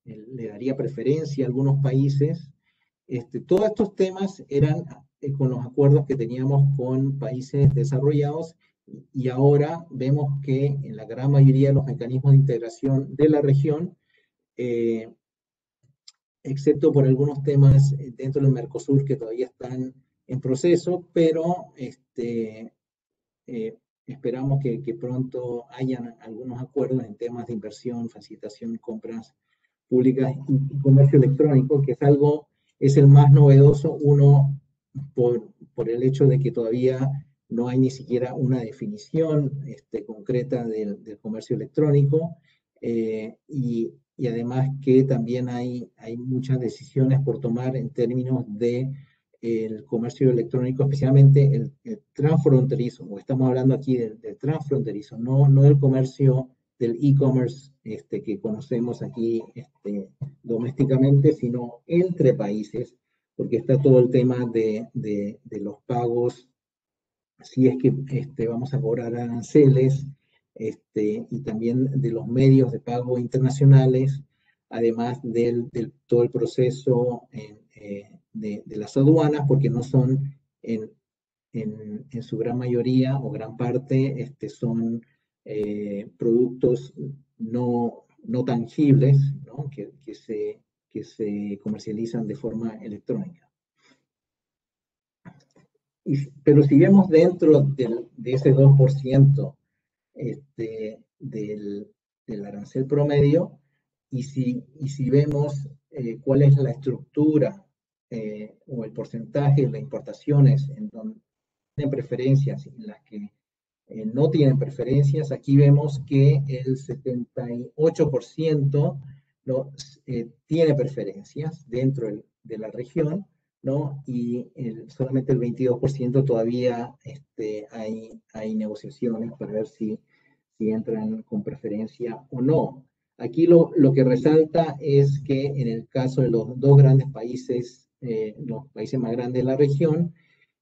Speaker 2: le daría preferencia a algunos países. Todos estos temas eran con los acuerdos que teníamos con países desarrollados, y ahora vemos que en la gran mayoría de los mecanismos de integración de la región, excepto por algunos temas dentro del Mercosur que todavía están en proceso, pero esperamos que pronto hayan algunos acuerdos en temas de inversión, facilitación, compras públicas y comercio electrónico, que es el más novedoso, uno, por el hecho de que todavía no hay ni siquiera una definición concreta del comercio electrónico, y además que también hay muchas decisiones por tomar en términos de el comercio electrónico, especialmente el transfronterizo, o estamos hablando aquí del transfronterizo, no del comercio del e-commerce que conocemos aquí domésticamente, sino entre países, porque está todo el tema de los pagos, si es que vamos a cobrar aranceles, y también de los medios de pago internacionales, además de todo el proceso de las aduanas, porque no son en su gran mayoría o gran parte son productos no tangibles, ¿no? Que se comercializan de forma electrónica. Pero si vemos dentro de ese 2% del arancel promedio, y si vemos cuál es la estructura o el porcentaje de las importaciones en donde tienen preferencias y en las que no tienen preferencias, aquí vemos que el 78% tiene preferencias dentro de la región, ¿no? Y solamente el 22% todavía hay negociaciones para ver si entran con preferencia o no. Aquí lo que resalta es que en el caso de los dos grandes países, los países más grandes de la región,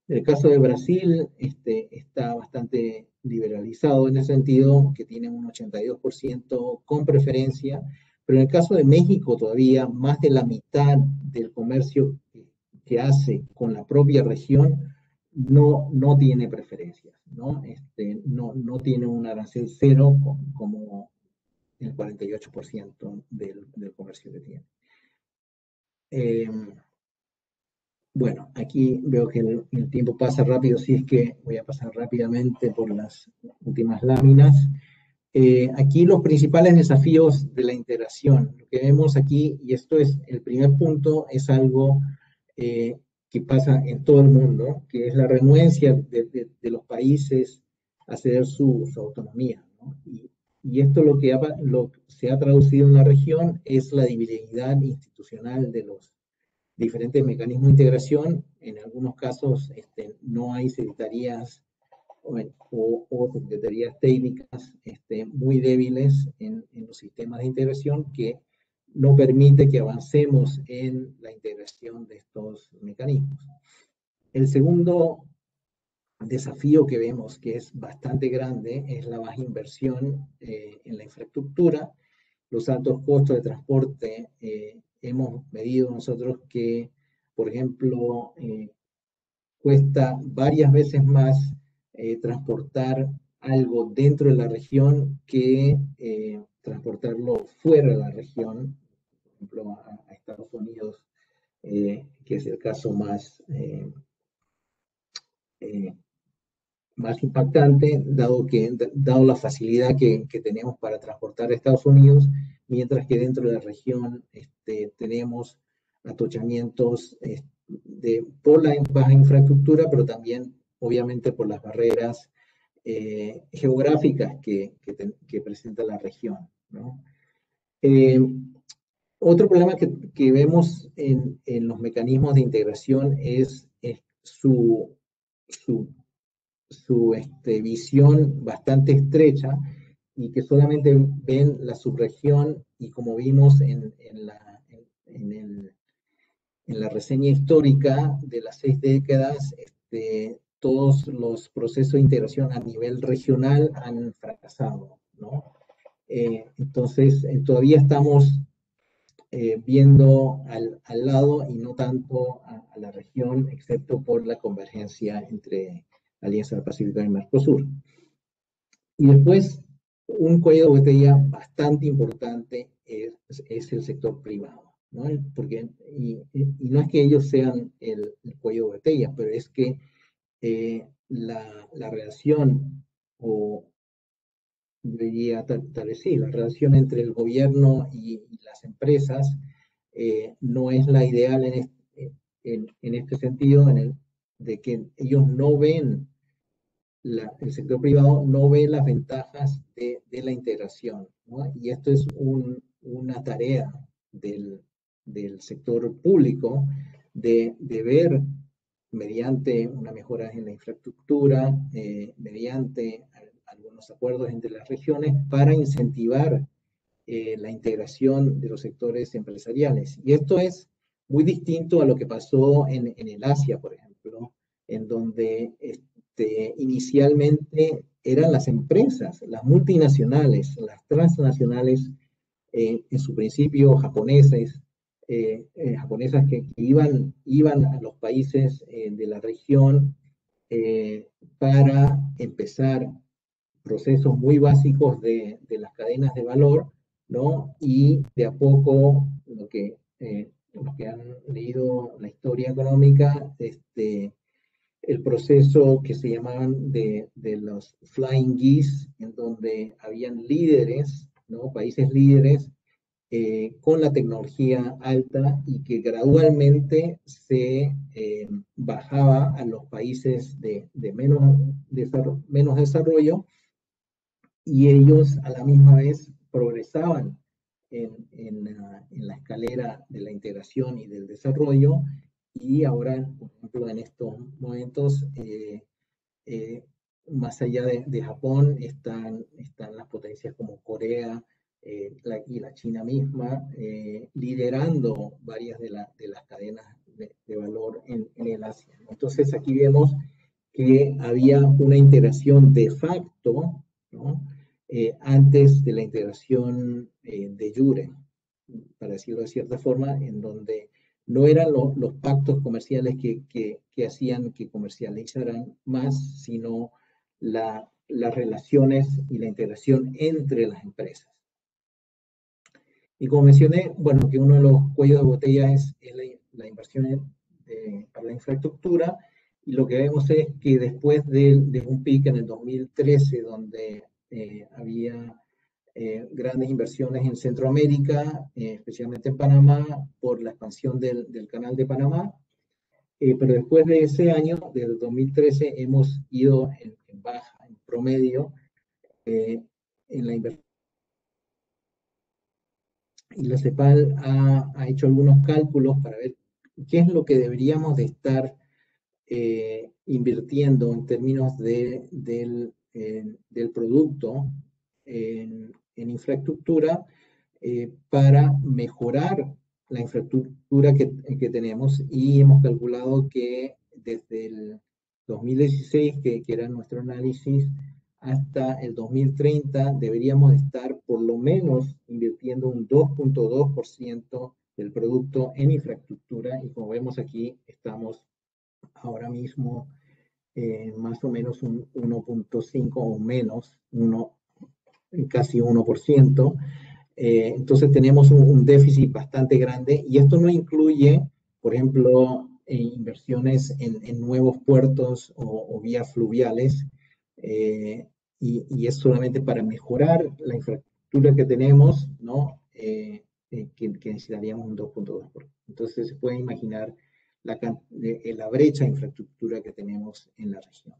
Speaker 2: en el caso de Brasil está bastante liberalizado en el sentido que tiene un 82% con preferencia, pero en el caso de México todavía más de la mitad del comercio que hace con la propia región no tiene preferencias, ¿no? No tiene un arancel cero como el 48% del comercio que tiene. Bueno, aquí veo que el tiempo pasa rápido, así es que voy a pasar rápidamente por las últimas láminas. Aquí los principales desafíos de la integración. Lo que vemos aquí, y esto es el primer punto, es algo que pasa en todo el mundo, que es la renuencia de los países a ceder su autonomía, ¿no? Y esto lo que se ha traducido en la región es la debilidad institucional de los diferentes mecanismos de integración. En algunos casos no hay secretarías o secretarías técnicas muy débiles en los sistemas de integración que no permite que avancemos en la integración de estos mecanismos. El segundo desafío que vemos, que es bastante grande, es la baja inversión en la infraestructura, los altos costos de transporte. Hemos medido nosotros que, por ejemplo, cuesta varias veces más transportar algo dentro de la región que transportarlo fuera de la región, por ejemplo, a Estados Unidos, que es el caso más impactante, dado la facilidad que tenemos para transportar a Estados Unidos, mientras que dentro de la región tenemos atochamientos por la baja infraestructura, pero también obviamente por las barreras geográficas que presenta la región, ¿no? Otro problema que vemos en los mecanismos de integración es su visión bastante estrecha, y que solamente ven la subregión, y como vimos en la reseña histórica de las 6 décadas, todos los procesos de integración a nivel regional han fracasado, ¿no? Entonces, todavía estamos viendo al lado y no tanto a la región, excepto por la convergencia entre Alianza del Pacífico y Mercosur. Y después, un cuello de botella bastante importante es el sector privado, ¿no? Porque, y no es que ellos sean el cuello de botella, pero es que la relación, o yo diría tal vez sí, la relación entre el gobierno y las empresas no es la ideal en este sentido, de que ellos no ven, el sector privado no ve las ventajas de la integración, ¿no? Y esto es una tarea del sector público de ver mediante una mejora en la infraestructura, mediante algunos acuerdos entre las regiones para incentivar la integración de los sectores empresariales. Y esto es muy distinto a lo que pasó en el Asia, por ejemplo, en donde inicialmente eran las empresas, las multinacionales, las transnacionales, en su principio japonesas que iban a los países de la región para empezar procesos muy básicos de las cadenas de valor, ¿no? Y de a poco, los que han leído la historia económica, el proceso que se llamaban de los Flying Geese, en donde habían líderes, ¿no? Países líderes con la tecnología alta y que gradualmente se bajaba a los países de menos desarrollo, y ellos a la misma vez progresaban en la escalera de la integración y del desarrollo, y ahora, por ejemplo, en estos momentos, eh, más allá de Japón, están las potencias como Corea y la China misma, liderando varias de las cadenas de valor en el Asia. Entonces aquí vemos que había una integración de facto, ¿no? Antes de la integración de jure, para decirlo de cierta forma, en donde no eran los pactos comerciales que hacían que comercializaran más, sino las relaciones y la integración entre las empresas. Y como mencioné, bueno, que uno de los cuellos de botella es la inversión para la infraestructura, y lo que vemos es que después de un pico en el 2013, donde había grandes inversiones en Centroamérica, especialmente en Panamá, por la expansión del Canal de Panamá, pero después de ese año, del 2013, hemos ido en baja, en promedio, en la inversión. Y la CEPAL ha hecho algunos cálculos para ver qué es lo que deberíamos de estar invirtiendo en términos del producto en infraestructura para mejorar la infraestructura que tenemos, y hemos calculado que desde el 2016, que era nuestro análisis, hasta el 2030 deberíamos estar por lo menos invirtiendo un 2.2% del producto en infraestructura, y como vemos aquí estamos ahora mismo más o menos un 1.5 o menos, casi 1%. Entonces tenemos un déficit bastante grande, y esto no incluye, por ejemplo, inversiones en nuevos puertos o vías fluviales, y es solamente para mejorar la infraestructura que tenemos, ¿no? Que necesitaríamos un 2.2%. Entonces se puede imaginar la brecha de infraestructura que tenemos en la región.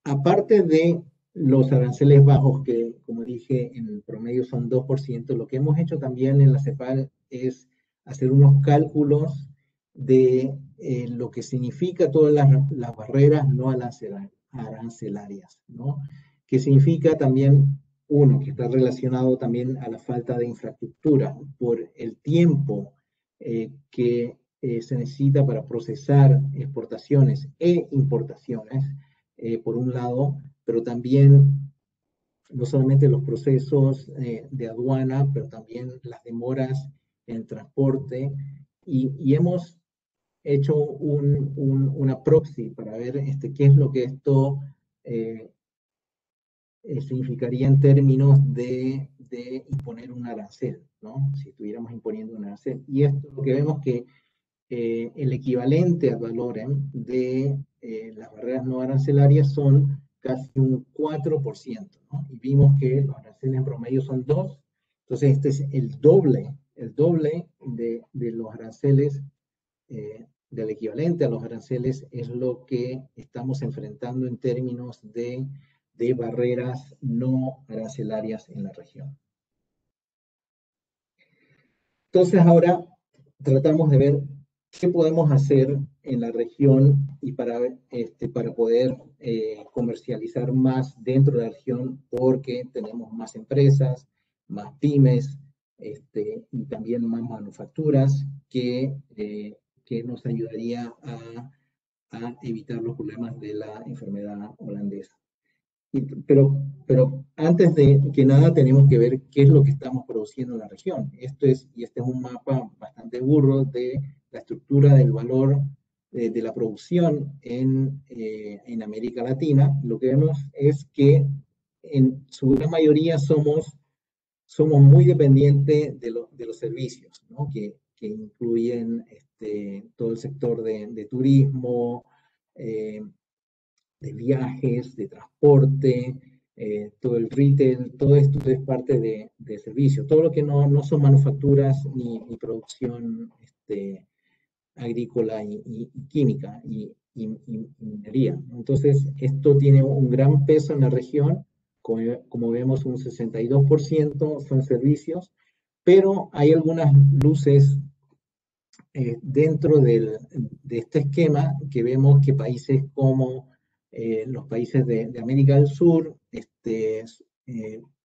Speaker 2: Aparte de los aranceles bajos, que como dije en el promedio son 2%, lo que hemos hecho también en la CEPAL es hacer unos cálculos de lo que significa todas las barreras no arancelarias, ¿no? Que significa también, uno, que está relacionado también a la falta de infraestructura por el tiempo que se necesita para procesar exportaciones e importaciones, por un lado, pero también no solamente los procesos de aduana, pero también las demoras en transporte, y hemos hecho una proxy para ver qué es lo que esto significaría en términos de imponer un arancel, ¿no? Si estuviéramos imponiendo un arancel. Y esto lo que vemos que el equivalente al valor de las barreras no arancelarias son casi un 4%, ¿no? Y vimos que los aranceles en promedio son 2, entonces este es el doble de los aranceles, del equivalente a los aranceles, es lo que estamos enfrentando en términos de barreras no arancelarias en la región. Entonces ahora tratamos de ver qué podemos hacer en la región y para poder comercializar más dentro de la región, porque tenemos más empresas, más pymes, y también más manufacturas que nos ayudaría a evitar los problemas de la enfermedad holandesa. Pero antes de que nada tenemos que ver qué es lo que estamos produciendo en la región. Este es un mapa bastante burdo de la estructura del valor de la producción en América Latina. Lo que vemos es que en su gran mayoría somos muy dependientes de los servicios, ¿no? que incluyen todo el sector de turismo, de viajes, de transporte, todo el retail, todo esto es parte de servicio. Todo lo que no son manufacturas ni producción agrícola y química y minería. Entonces, esto tiene un gran peso en la región. Como vemos, un 62% son servicios, pero hay algunas luces dentro de este esquema que vemos que países como los países de América del Sur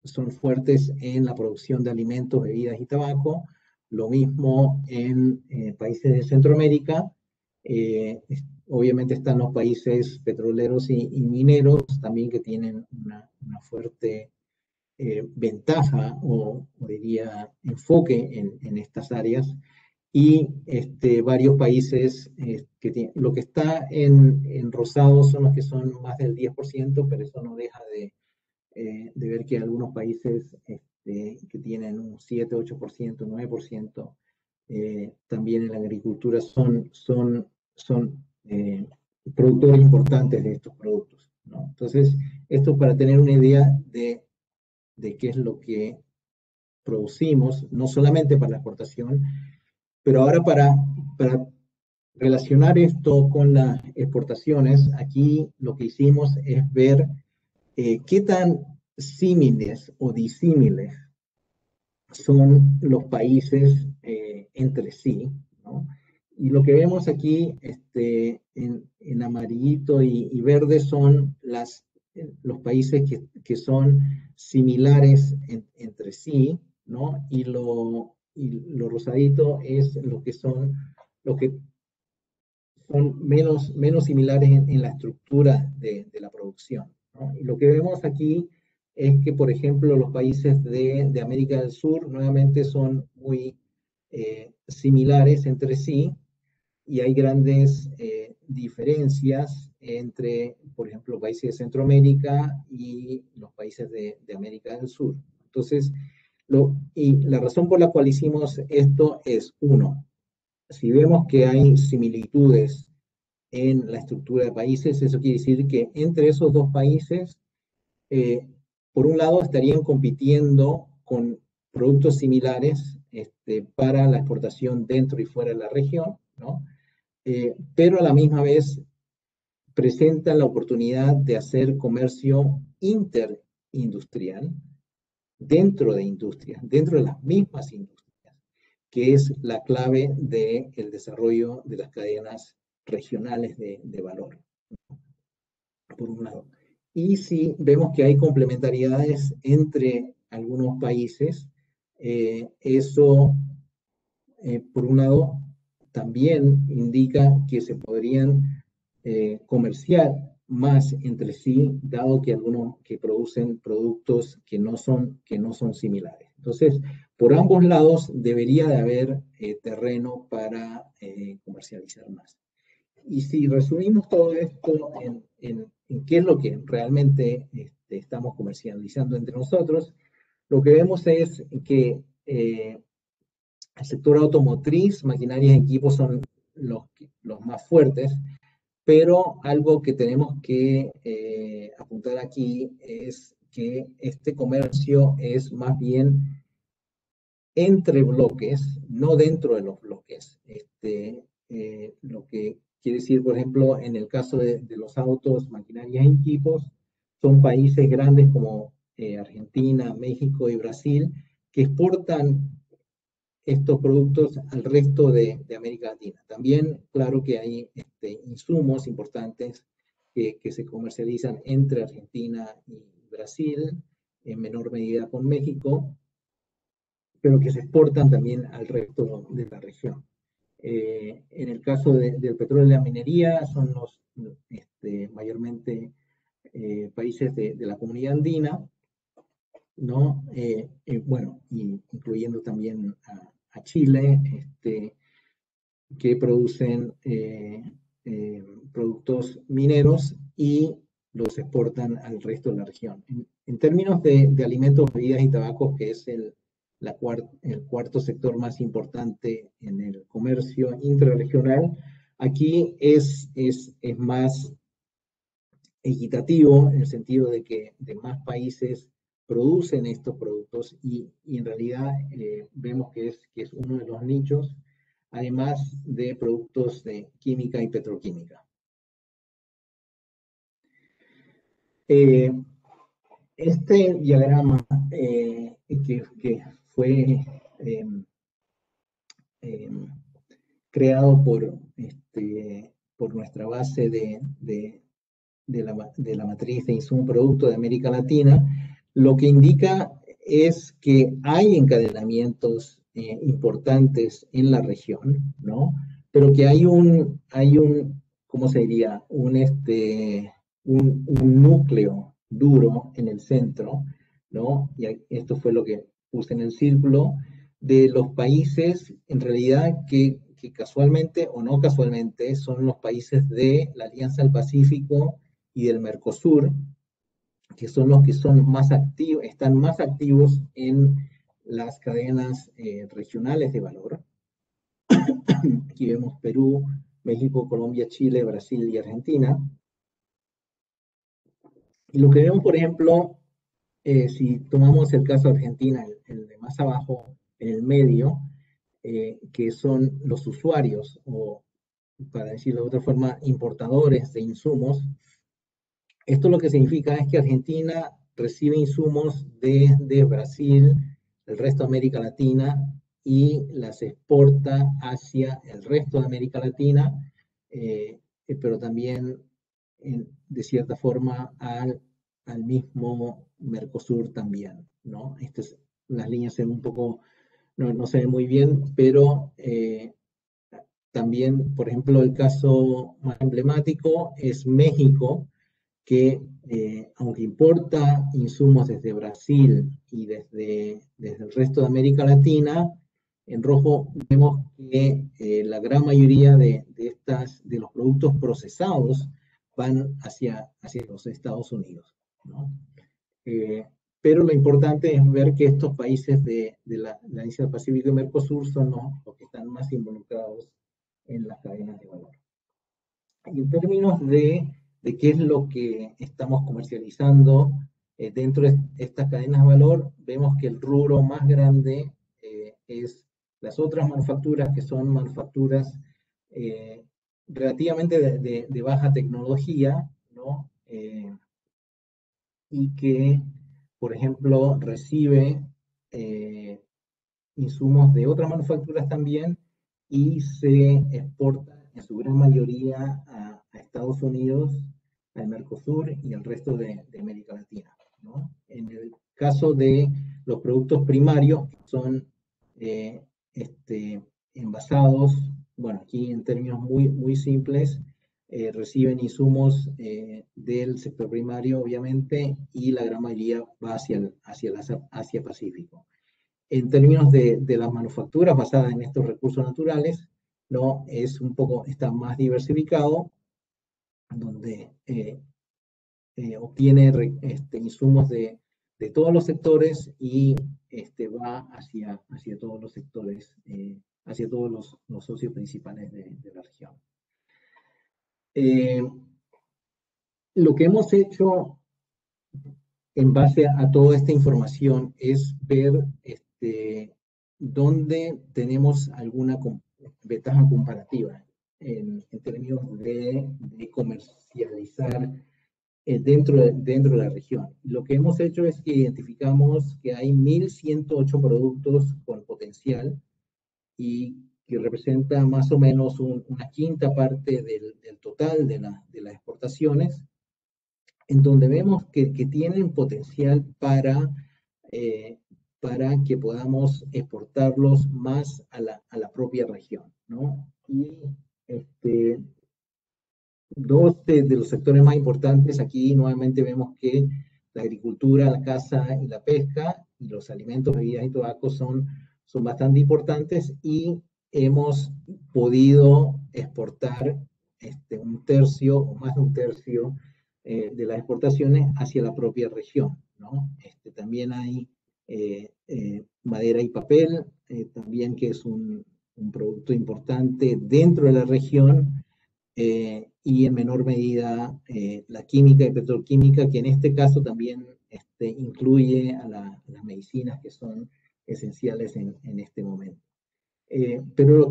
Speaker 2: son fuertes en la producción de alimentos, bebidas y tabaco. Lo mismo en países de Centroamérica. Obviamente están los países petroleros y mineros también, que tienen una fuerte ventaja o diría enfoque en estas áreas. Y varios países lo que está en rosado son los que son más del 10%, pero eso no deja de ver que algunos países que tienen un 7, 8%, 9%, también en la agricultura son productores importantes de estos productos, ¿no? Entonces, esto para tener una idea de qué es lo que producimos, no solamente para la exportación, pero ahora para relacionar esto con las exportaciones, aquí lo que hicimos es ver qué tan símiles o disímiles son los países entre sí, ¿no? Y lo que vemos aquí en amarillito y verde son los países que son similares entre sí, ¿no? Y lo rosadito es lo que son menos similares en la estructura de la producción, ¿no? Y lo que vemos aquí es que, por ejemplo, los países de América del Sur nuevamente son muy similares entre sí, y hay grandes diferencias entre, por ejemplo, países de Centroamérica y los países de América del Sur. Entonces, y la razón por la cual hicimos esto es, uno, si vemos que hay similitudes en la estructura de países, eso quiere decir que entre esos dos países, por un lado, estarían compitiendo con productos similares para la exportación dentro y fuera de la región, ¿no? Pero a la misma vez presentan la oportunidad de hacer comercio interindustrial dentro de industrias, dentro de las mismas industrias, que es la clave del desarrollo de las cadenas regionales de valor, por un lado. Y si vemos que hay complementariedades entre algunos países, eso, por un lado, también indica que se podrían comerciar más entre sí, dado que algunos que producen productos que no son similares. Entonces, por ambos lados debería de haber terreno para comercializar más. Y si resumimos todo esto en qué es lo que realmente estamos comercializando entre nosotros, lo que vemos es que el sector automotriz, maquinaria y equipos son los más fuertes, pero algo que tenemos que apuntar aquí es que este comercio es más bien entre bloques, no dentro de los bloques. Lo que quiere decir, por ejemplo, en el caso de los autos, maquinarias y equipos, son países grandes como Argentina, México y Brasil, que exportan estos productos al resto de América Latina. También, claro que hay insumos importantes que se comercializan entre Argentina y Brasil, en menor medida con México, pero que se exportan también al resto de la región. En el caso del petróleo y la minería, son los mayormente países de la comunidad andina, ¿no? Bueno, incluyendo también a Chile, que producen productos mineros y los exportan al resto de la región. En términos de alimentos, bebidas y tabacos, que es el cuarto sector más importante en el comercio intrarregional, aquí es más equitativo en el sentido de que de más países producen estos productos y en realidad vemos que es uno de los nichos, además de productos de química y petroquímica. Este diagrama que fue creado por nuestra base de la matriz de insumo producto de América Latina, lo que indica es que hay encadenamientos importantes en la región, ¿no? Pero que hay un ¿cómo se diría? Un núcleo duro en el centro, ¿no? Y esto fue lo que puse en el círculo, de los países, en realidad, que casualmente o no casualmente son los países de la Alianza del Pacífico y del Mercosur, que son los que son más activos, están más activos en las cadenas regionales de valor. Aquí vemos Perú, México, Colombia, Chile, Brasil y Argentina. Y lo que vemos, por ejemplo, si tomamos el caso de Argentina, el de más abajo, en el medio, que son los usuarios, o para decirlo de otra forma, importadores de insumos. Esto lo que significa es que Argentina recibe insumos de Brasil, el resto de América Latina, y las exporta hacia el resto de América Latina, pero también, de cierta forma, al mismo Mercosur también, ¿no? Las líneas se ven un poco, no se ven muy bien, pero también, por ejemplo, el caso más emblemático es México, que aunque importa insumos desde Brasil y desde el resto de América Latina, en rojo vemos que la gran mayoría de los productos procesados van hacia los Estados Unidos, ¿no? Pero lo importante es ver que estos países de la Alianza del Pacífico y Mercosur son los que están más involucrados en las cadenas de valor. Y en términos de qué es lo que estamos comercializando dentro de estas cadenas de valor, vemos que el rubro más grande es las otras manufacturas, que son manufacturas relativamente de baja tecnología, ¿no? Y que, por ejemplo, recibe insumos de otras manufacturas también y se exporta en su gran mayoría a Estados Unidos, al Mercosur y al resto de América Latina, ¿no? En el caso de los productos primarios, que son envasados, bueno, aquí en términos muy simples, reciben insumos del sector primario, obviamente, y la gran mayoría va hacia el Asia-Pacífico. En términos de las manufacturas basadas en estos recursos naturales, ¿no? Está más diversificado, donde obtiene insumos de todos los sectores y va hacia todos los sectores, hacia todos los socios principales de la región. Lo que hemos hecho en base a toda esta información es ver dónde tenemos alguna ventaja comparativa en términos de comercializar dentro de la región. Lo que hemos hecho es que identificamos que hay 1.108 productos con potencial y que representa más o menos una quinta parte del total de las exportaciones, en donde vemos que tienen potencial para que podamos exportarlos más a la propia región, ¿no? Y dos de los sectores más importantes, aquí nuevamente vemos que la agricultura, la caza y la pesca, y los alimentos, bebidas y tabaco son bastante importantes, y hemos podido exportar un tercio o más de un tercio de las exportaciones hacia la propia región, ¿no? También hay madera y papel, también que es un producto importante dentro de la región, y en menor medida la química y petroquímica, que en este caso también incluye a las medicinas que son esenciales en este momento. Pero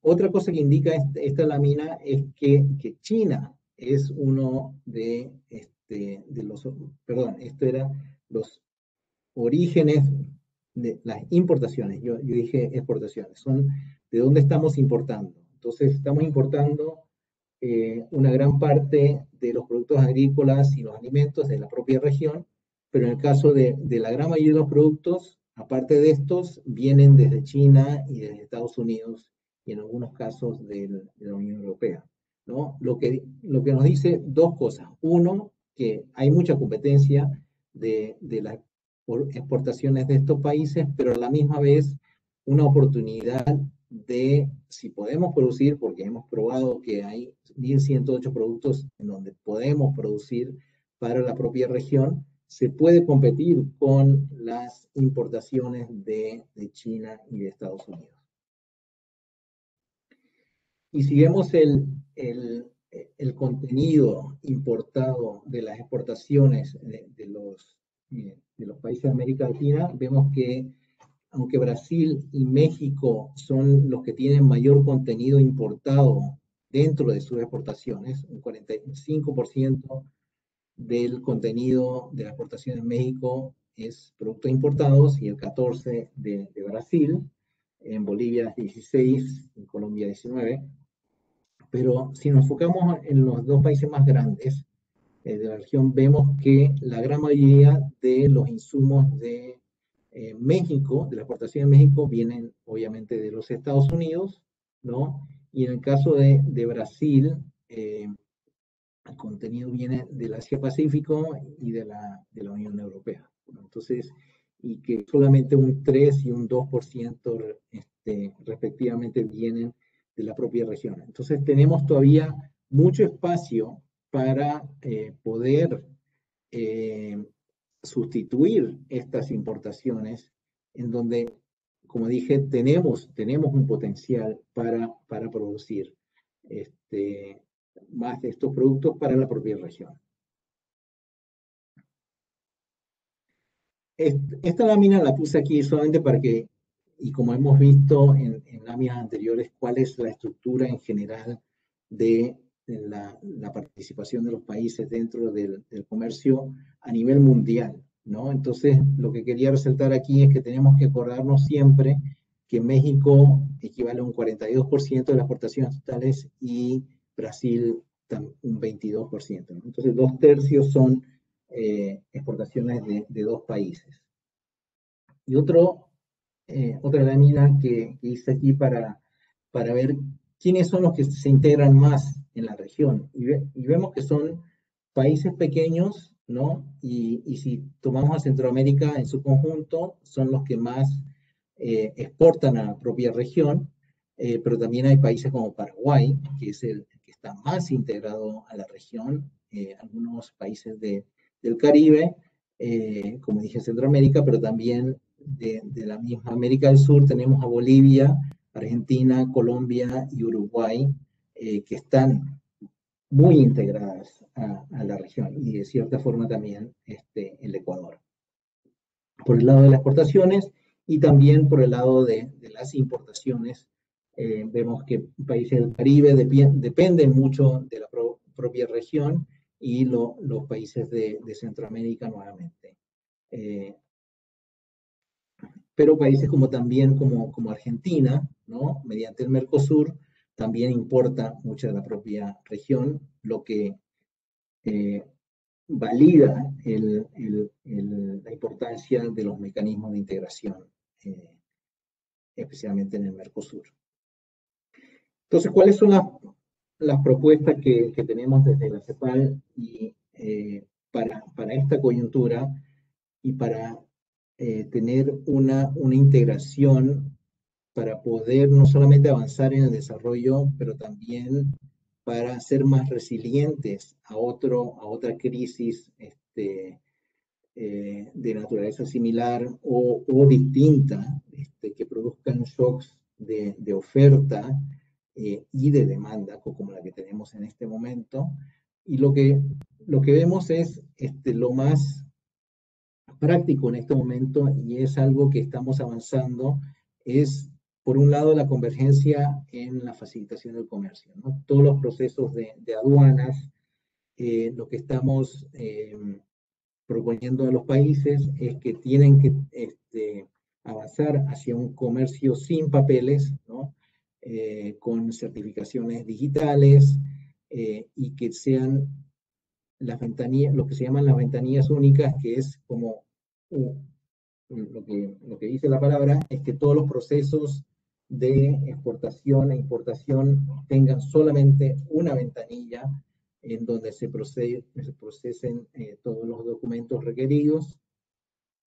Speaker 2: otra cosa que indica esta lámina es que China es uno de los, perdón, esto era los orígenes de las importaciones, yo dije exportaciones, son de dónde estamos importando. Entonces estamos importando una gran parte de los productos agrícolas y los alimentos de la propia región, pero en el caso de la gran mayoría de los productos, aparte de estos, vienen desde China y desde Estados Unidos y en algunos casos de la Unión Europea, ¿no? Lo que nos dice dos cosas. Uno, que hay mucha competencia de las exportaciones de estos países, pero a la misma vez una oportunidad de, si podemos producir, porque hemos probado que hay 1.108 productos en donde podemos producir para la propia región, se puede competir con las importaciones de China y de Estados Unidos. Y si vemos el contenido importado de las exportaciones de los países de América Latina, vemos que aunque Brasil y México son los que tienen mayor contenido importado dentro de sus exportaciones, un 45% del contenido de la exportación en México es productos importados y el 14% de Brasil, en Bolivia 16%, en Colombia 19%. Pero si nos enfocamos en los dos países más grandes de la región, vemos que la gran mayoría de los insumos de México, de la exportación de México, vienen obviamente de los Estados Unidos, ¿no? Y en el caso de Brasil, el contenido viene del Asia-Pacífico y de la Unión Europea, ¿no? Entonces, y que solamente un 3 y un 2% respectivamente vienen de la propia región. Entonces tenemos todavía mucho espacio para poder sustituir estas importaciones, en donde, como dije, tenemos un potencial para producir más de estos productos para la propia región. Esta lámina la puse aquí solamente para que, y como hemos visto en láminas anteriores, cuál es la estructura en general de la participación de los países dentro del comercio a nivel mundial, ¿no? Entonces, lo que quería resaltar aquí es que tenemos que acordarnos siempre que México equivale a un 42% de las exportaciones totales y Brasil un 22%, ¿no? Entonces, 2/3 son exportaciones de dos países. Y otra lámina que hice aquí para ver quiénes son los que se integran más en la región. Y vemos que son países pequeños, ¿no? Y si tomamos a Centroamérica en su conjunto, son los que más exportan a la propia región, pero también hay países como Paraguay, que es el que está más integrado a la región, algunos países del Caribe, como dije Centroamérica, pero también de la misma América del Sur tenemos a Bolivia, Argentina, Colombia y Uruguay, que están muy integradas a la región, y de cierta forma también el Ecuador. Por el lado de las exportaciones y también por el lado de las importaciones, vemos que países del Caribe dependen mucho de la propia región, y los países de Centroamérica nuevamente. Pero países también como Argentina, ¿no? Mediante el Mercosur, también importa mucho de la propia región, lo que valida la importancia de los mecanismos de integración, especialmente en el Mercosur. Entonces, ¿cuáles son las propuestas que tenemos desde la CEPAL y, para esta coyuntura, y para tener una integración para poder no solamente avanzar en el desarrollo, pero también para ser más resilientes a otra crisis de naturaleza similar o distinta, que produzcan shocks de oferta y de demanda, como la que tenemos en este momento? Y lo que vemos es lo más práctico en este momento, y es algo que estamos avanzando, es, por un lado, la convergencia en la facilitación del comercio, ¿no? Todos los procesos de aduanas, lo que estamos proponiendo a los países es que tienen que avanzar hacia un comercio sin papeles, ¿no? Con certificaciones digitales, y que sean las ventanillas, lo que se llaman las ventanillas únicas, que es como lo que dice la palabra, es que todos los procesos de exportación e importación tengan solamente una ventanilla en donde se procesen todos los documentos requeridos,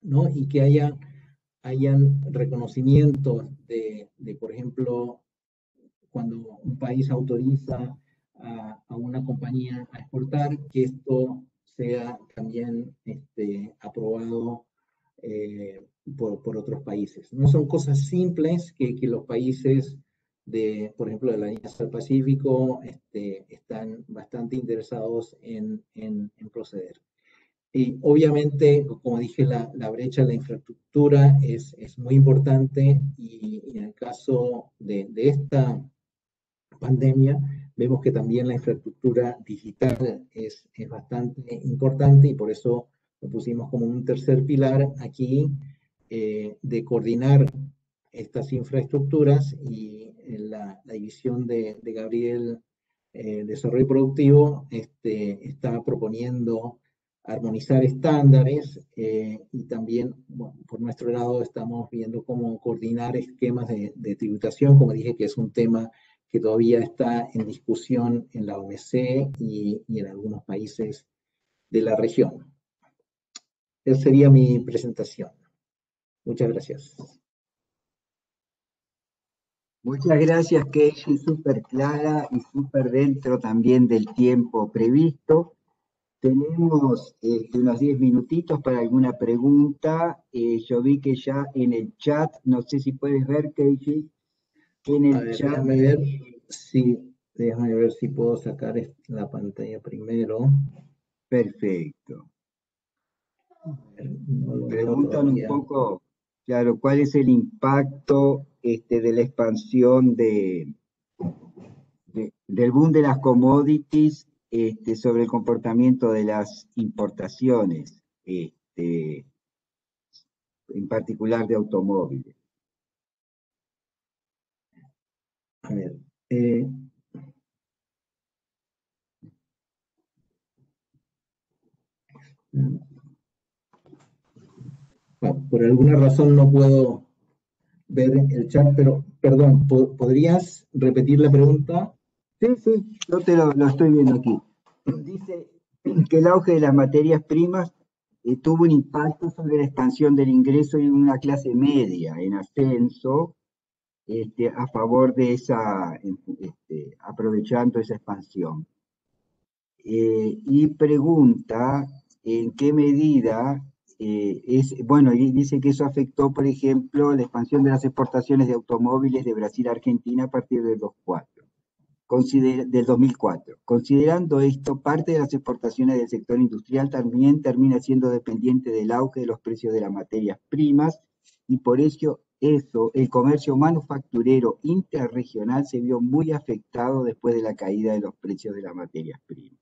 Speaker 2: ¿no? Y que hayan reconocimientos por ejemplo, cuando un país autoriza a una compañía a exportar, que esto sea también aprobado por otros países. No son cosas simples que los países por ejemplo, de la Alianza del Pacífico están bastante interesados en proceder. Y obviamente, como dije, la brecha de la infraestructura es muy importante, y en el caso de esta pandemia, vemos que también la infraestructura digital es bastante importante, y por eso lo pusimos como un tercer pilar aquí, de coordinar estas infraestructuras. Y la división de Gabriel, Desarrollo Productivo, está proponiendo armonizar estándares, y también, bueno, por nuestro lado estamos viendo cómo coordinar esquemas de tributación, como dije, que es un tema que todavía está en discusión en la OMC y en algunos países de la región. Esa sería mi presentación. Muchas gracias.
Speaker 1: Muchas gracias, Keiji, súper clara y súper dentro también del tiempo previsto. Tenemos unos 10 minutitos para alguna pregunta. Yo vi que ya en el chat, no sé si puedes ver, Keiji, que en el chat...
Speaker 2: Déjame ver si puedo sacar la pantalla primero.
Speaker 1: Perfecto.
Speaker 2: No
Speaker 1: Preguntan un poco, claro, ¿cuál es el impacto de la expansión del boom de las commodities sobre el comportamiento de las importaciones, en particular de automóviles?
Speaker 2: A ver, por alguna razón no puedo ver el chat, pero perdón, ¿podrías repetir la pregunta?
Speaker 1: Sí, yo lo estoy viendo aquí. Dice que el auge de las materias primas tuvo un impacto sobre la expansión del ingreso de una clase media en ascenso, a favor de aprovechando esa expansión. y pregunta en qué medida bueno, y dice que eso afectó, por ejemplo, la expansión de las exportaciones de automóviles de Brasil a Argentina a partir del 2004. Considerando esto, parte de las exportaciones del sector industrial también termina siendo dependiente del auge de los precios de las materias primas y por eso el comercio manufacturero interregional se vio muy afectado después de la caída de los precios de las materias primas.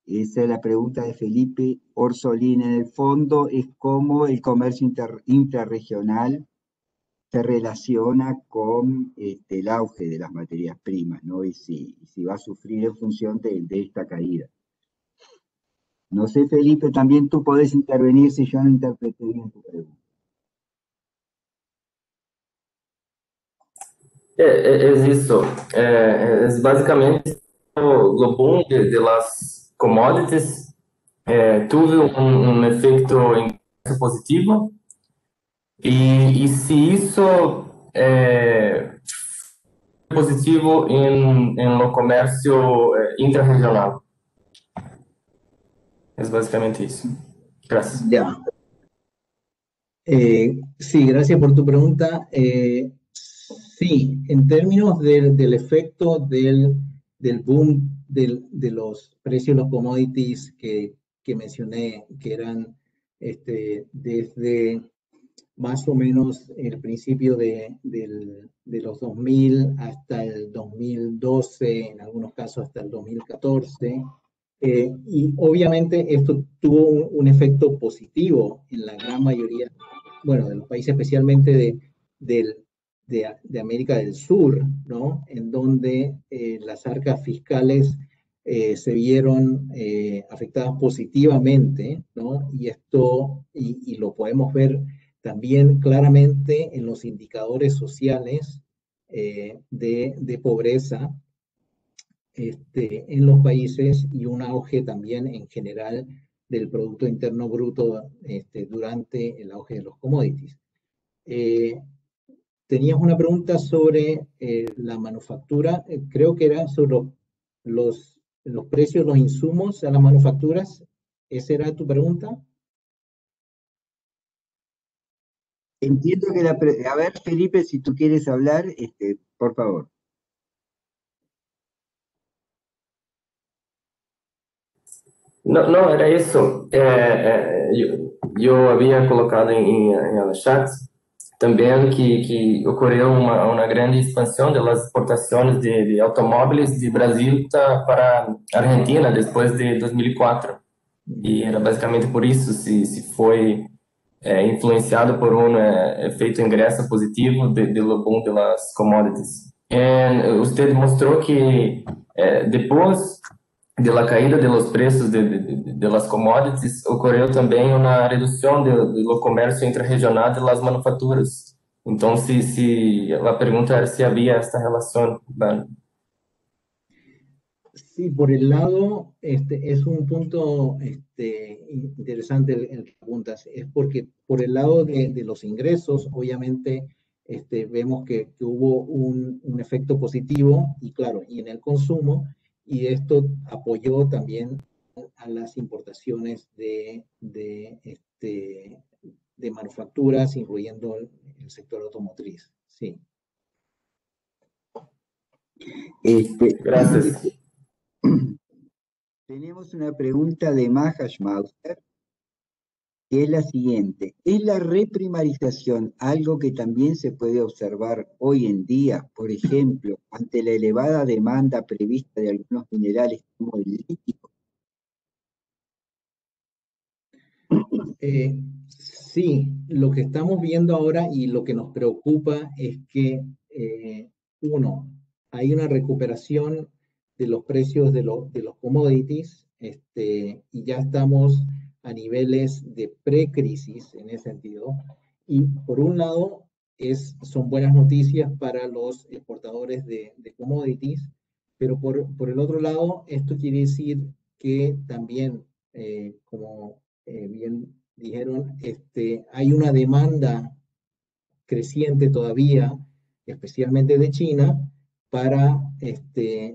Speaker 1: Esa es la pregunta de Felipe Orsolín. En el fondo es cómo el comercio intrarregional se relaciona con el auge de las materias primas, ¿no? Y si va a sufrir en función de esta caída. No sé, Felipe, también tú podés intervenir si yo no interpreté bien tu pregunta.
Speaker 3: Es isso. Basicamente, o boom de las commodities tuvo um efeito positivo e se isso positivo em lo comércio intrarregional. Es básicamente eso. Gracias.
Speaker 2: Ya. Sí, gracias por tu pregunta. Sí, en términos del efecto del boom de los precios de los commodities que mencioné, que eran desde más o menos el principio de los 2000 hasta el 2012, en algunos casos hasta el 2014, y obviamente esto tuvo un efecto positivo en la gran mayoría, bueno, de los países, especialmente de América del Sur, ¿no? En donde las arcas fiscales se vieron afectadas positivamente, ¿no? Y esto, y lo podemos ver también claramente en los indicadores sociales de pobreza en los países y un auge también en general del Producto Interno Bruto durante el auge de los commodities. Tenías una pregunta sobre la manufactura, creo que era sobre los precios, los insumos a las manufacturas. ¿Esa era tu pregunta?
Speaker 1: Entiendo que a ver, Felipe, si tú quieres hablar, por favor.
Speaker 3: Não, era isso. Eu havia colocado em chat também que ocorreu uma grande expansão das exportações de automóveis de Brasil para a Argentina depois de 2004. E era basicamente por isso, se foi influenciado por efeito ingresso positivo do boom das commodities. E você mostrou que depois de la caída de los precios de las commodities, ocorreu também uma redução do comércio intrarregional de las manufaturas. Então, a pergunta era se havia esta relação. ¿Vale?
Speaker 2: Sí, por el lado, es un punto interesante el que preguntas, es porque por el lado de los ingresos, obviamente, vemos que hubo un efecto positivo, y claro, y en el consumo, y esto apoyó también a las importaciones de manufacturas, incluyendo el sector automotriz. Sí.
Speaker 3: Gracias.
Speaker 1: Tenemos una pregunta de Maja Schmauser, que es la siguiente. ¿Es la reprimarización algo que también se puede observar hoy en día, por ejemplo, ante la elevada demanda prevista de algunos minerales como el litio?
Speaker 2: Sí, lo que estamos viendo ahora y lo que nos preocupa es que, uno, hay una recuperación de los precios de los commodities, y ya estamos a niveles de pre-crisis en ese sentido. Y por un lado, son buenas noticias para los exportadores de commodities, pero por el otro lado, esto quiere decir que también, como bien dijeron, hay una demanda creciente todavía, especialmente de China, para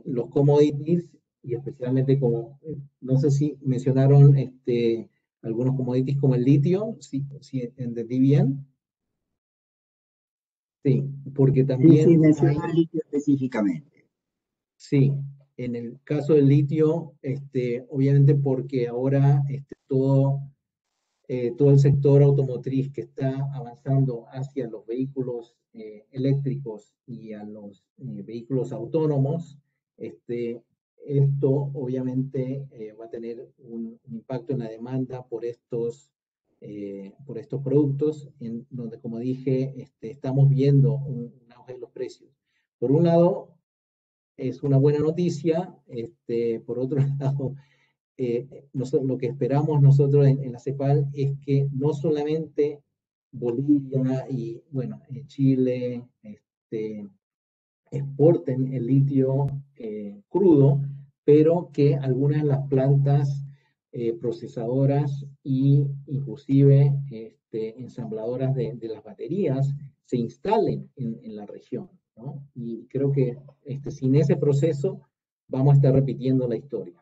Speaker 2: los commodities, y especialmente como, no sé si mencionaron algunos commodities como el litio, si entendí bien. Sí, porque
Speaker 1: Sí,
Speaker 2: también
Speaker 1: menciona
Speaker 2: hay,
Speaker 1: el litio específicamente.
Speaker 2: sí, en el caso del litio, obviamente porque ahora todo el sector automotriz que está avanzando hacia los vehículos eléctricos y a los vehículos autónomos, esto obviamente va a tener un impacto en la demanda por estos productos, en donde, como dije, estamos viendo un auge de los precios. Por un lado, es una buena noticia, por otro lado, lo que esperamos nosotros en la CEPAL es que no solamente Bolivia y, bueno, Chile exporten el litio crudo, pero que algunas de las plantas procesadoras e inclusive ensambladoras de las baterías se instalen en la región, ¿no? Y creo que sin ese proceso vamos a estar repitiendo la historia.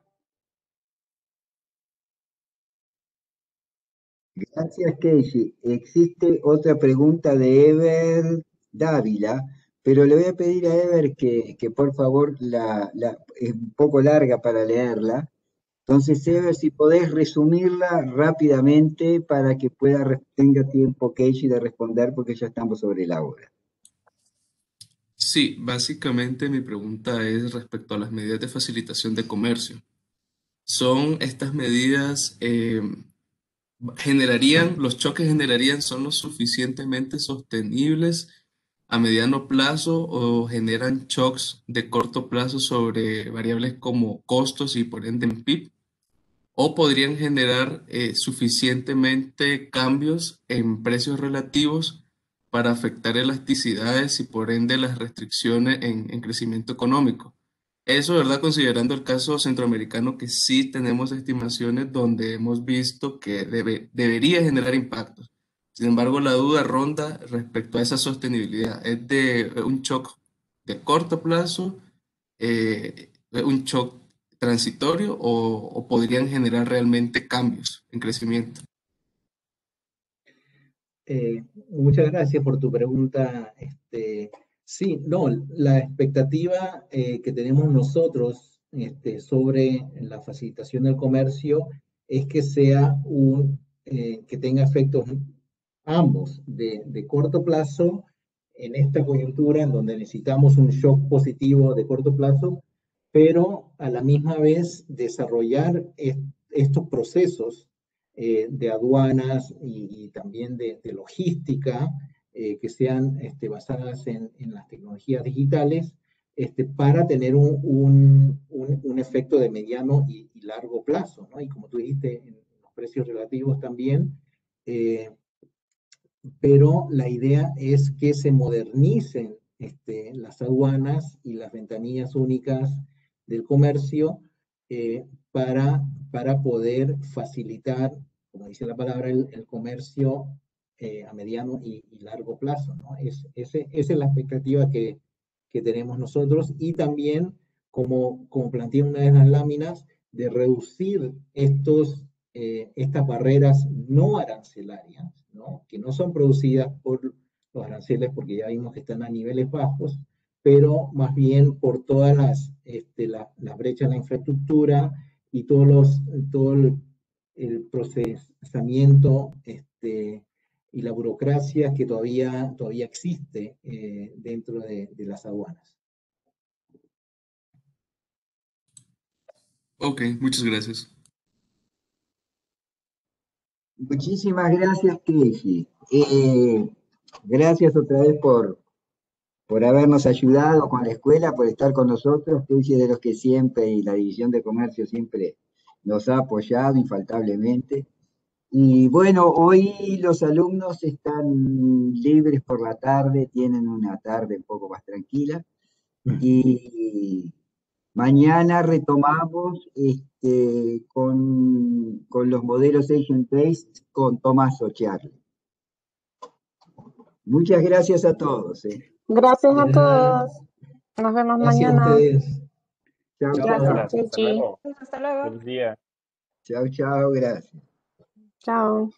Speaker 1: Gracias, Casey. Existe otra pregunta de Ever Dávila, pero le voy a pedir a Ever que por favor es un poco larga para leerla. Entonces, Ever, si podés resumirla rápidamente para que tenga tiempo Casey de responder, porque ya estamos sobre la hora.
Speaker 4: Sí, básicamente mi pregunta es respecto a las medidas de facilitación de comercio. ¿Son estas medidas, los choques generarían, son lo suficientemente sostenibles a mediano plazo o generan shocks de corto plazo sobre variables como costos y por ende en PIB? ¿O podrían generar suficientemente cambios en precios relativos para afectar elasticidades y por ende las restricciones en crecimiento económico? Eso, ¿verdad? Considerando el caso centroamericano, que sí tenemos estimaciones donde hemos visto que debería generar impactos. Sin embargo, la duda ronda respecto a esa sostenibilidad. ¿Es de un shock de corto plazo, un shock transitorio o podrían generar realmente cambios en crecimiento?
Speaker 2: Muchas gracias por tu pregunta. Sí, no, la expectativa que tenemos nosotros sobre la facilitación del comercio es que sea que tenga efectos ambos de corto plazo en esta coyuntura en donde necesitamos un shock positivo de corto plazo, pero a la misma vez desarrollar estos procesos de aduanas y también de logística que sean basadas en las tecnologías digitales para tener un efecto de mediano y largo plazo, ¿no? Y como tú dijiste, en los precios relativos también, pero la idea es que se modernicen las aduanas y las ventanillas únicas del comercio para poder facilitar, como dice la palabra, el comercio a mediano y largo plazo, ¿no? Esa es la expectativa que tenemos nosotros y también, como plantea una de las láminas, de reducir estas barreras no arancelarias, ¿no? Que no son producidas por los aranceles porque ya vimos que están a niveles bajos, pero más bien por todas las brechas en la infraestructura y todo el procesamiento y la burocracia que todavía existe dentro de las aduanas.
Speaker 4: Ok, muchas gracias.
Speaker 1: Muchísimas gracias, Casey. Gracias otra vez por habernos ayudado con la escuela, por estar con nosotros. Casey es de los que siempre, y la División de Comercio siempre nos ha apoyado infaltablemente. Y bueno, hoy los alumnos están libres por la tarde, tienen una tarde un poco más tranquila. Y mañana retomamos con los modelos Agent-Based con Tommaso Charlie. Muchas gracias a todos.
Speaker 5: Gracias
Speaker 2: De
Speaker 5: a
Speaker 2: nada.
Speaker 5: todos. Nos vemos
Speaker 2: Gracias a
Speaker 5: mañana.
Speaker 2: ustedes.
Speaker 1: Chao,
Speaker 2: Chao.
Speaker 1: chao.
Speaker 5: Gracias, hasta
Speaker 6: Chichi.
Speaker 5: luego.
Speaker 6: Hasta luego.
Speaker 5: Feliz día.
Speaker 1: Chao, chao, gracias.
Speaker 6: Chao.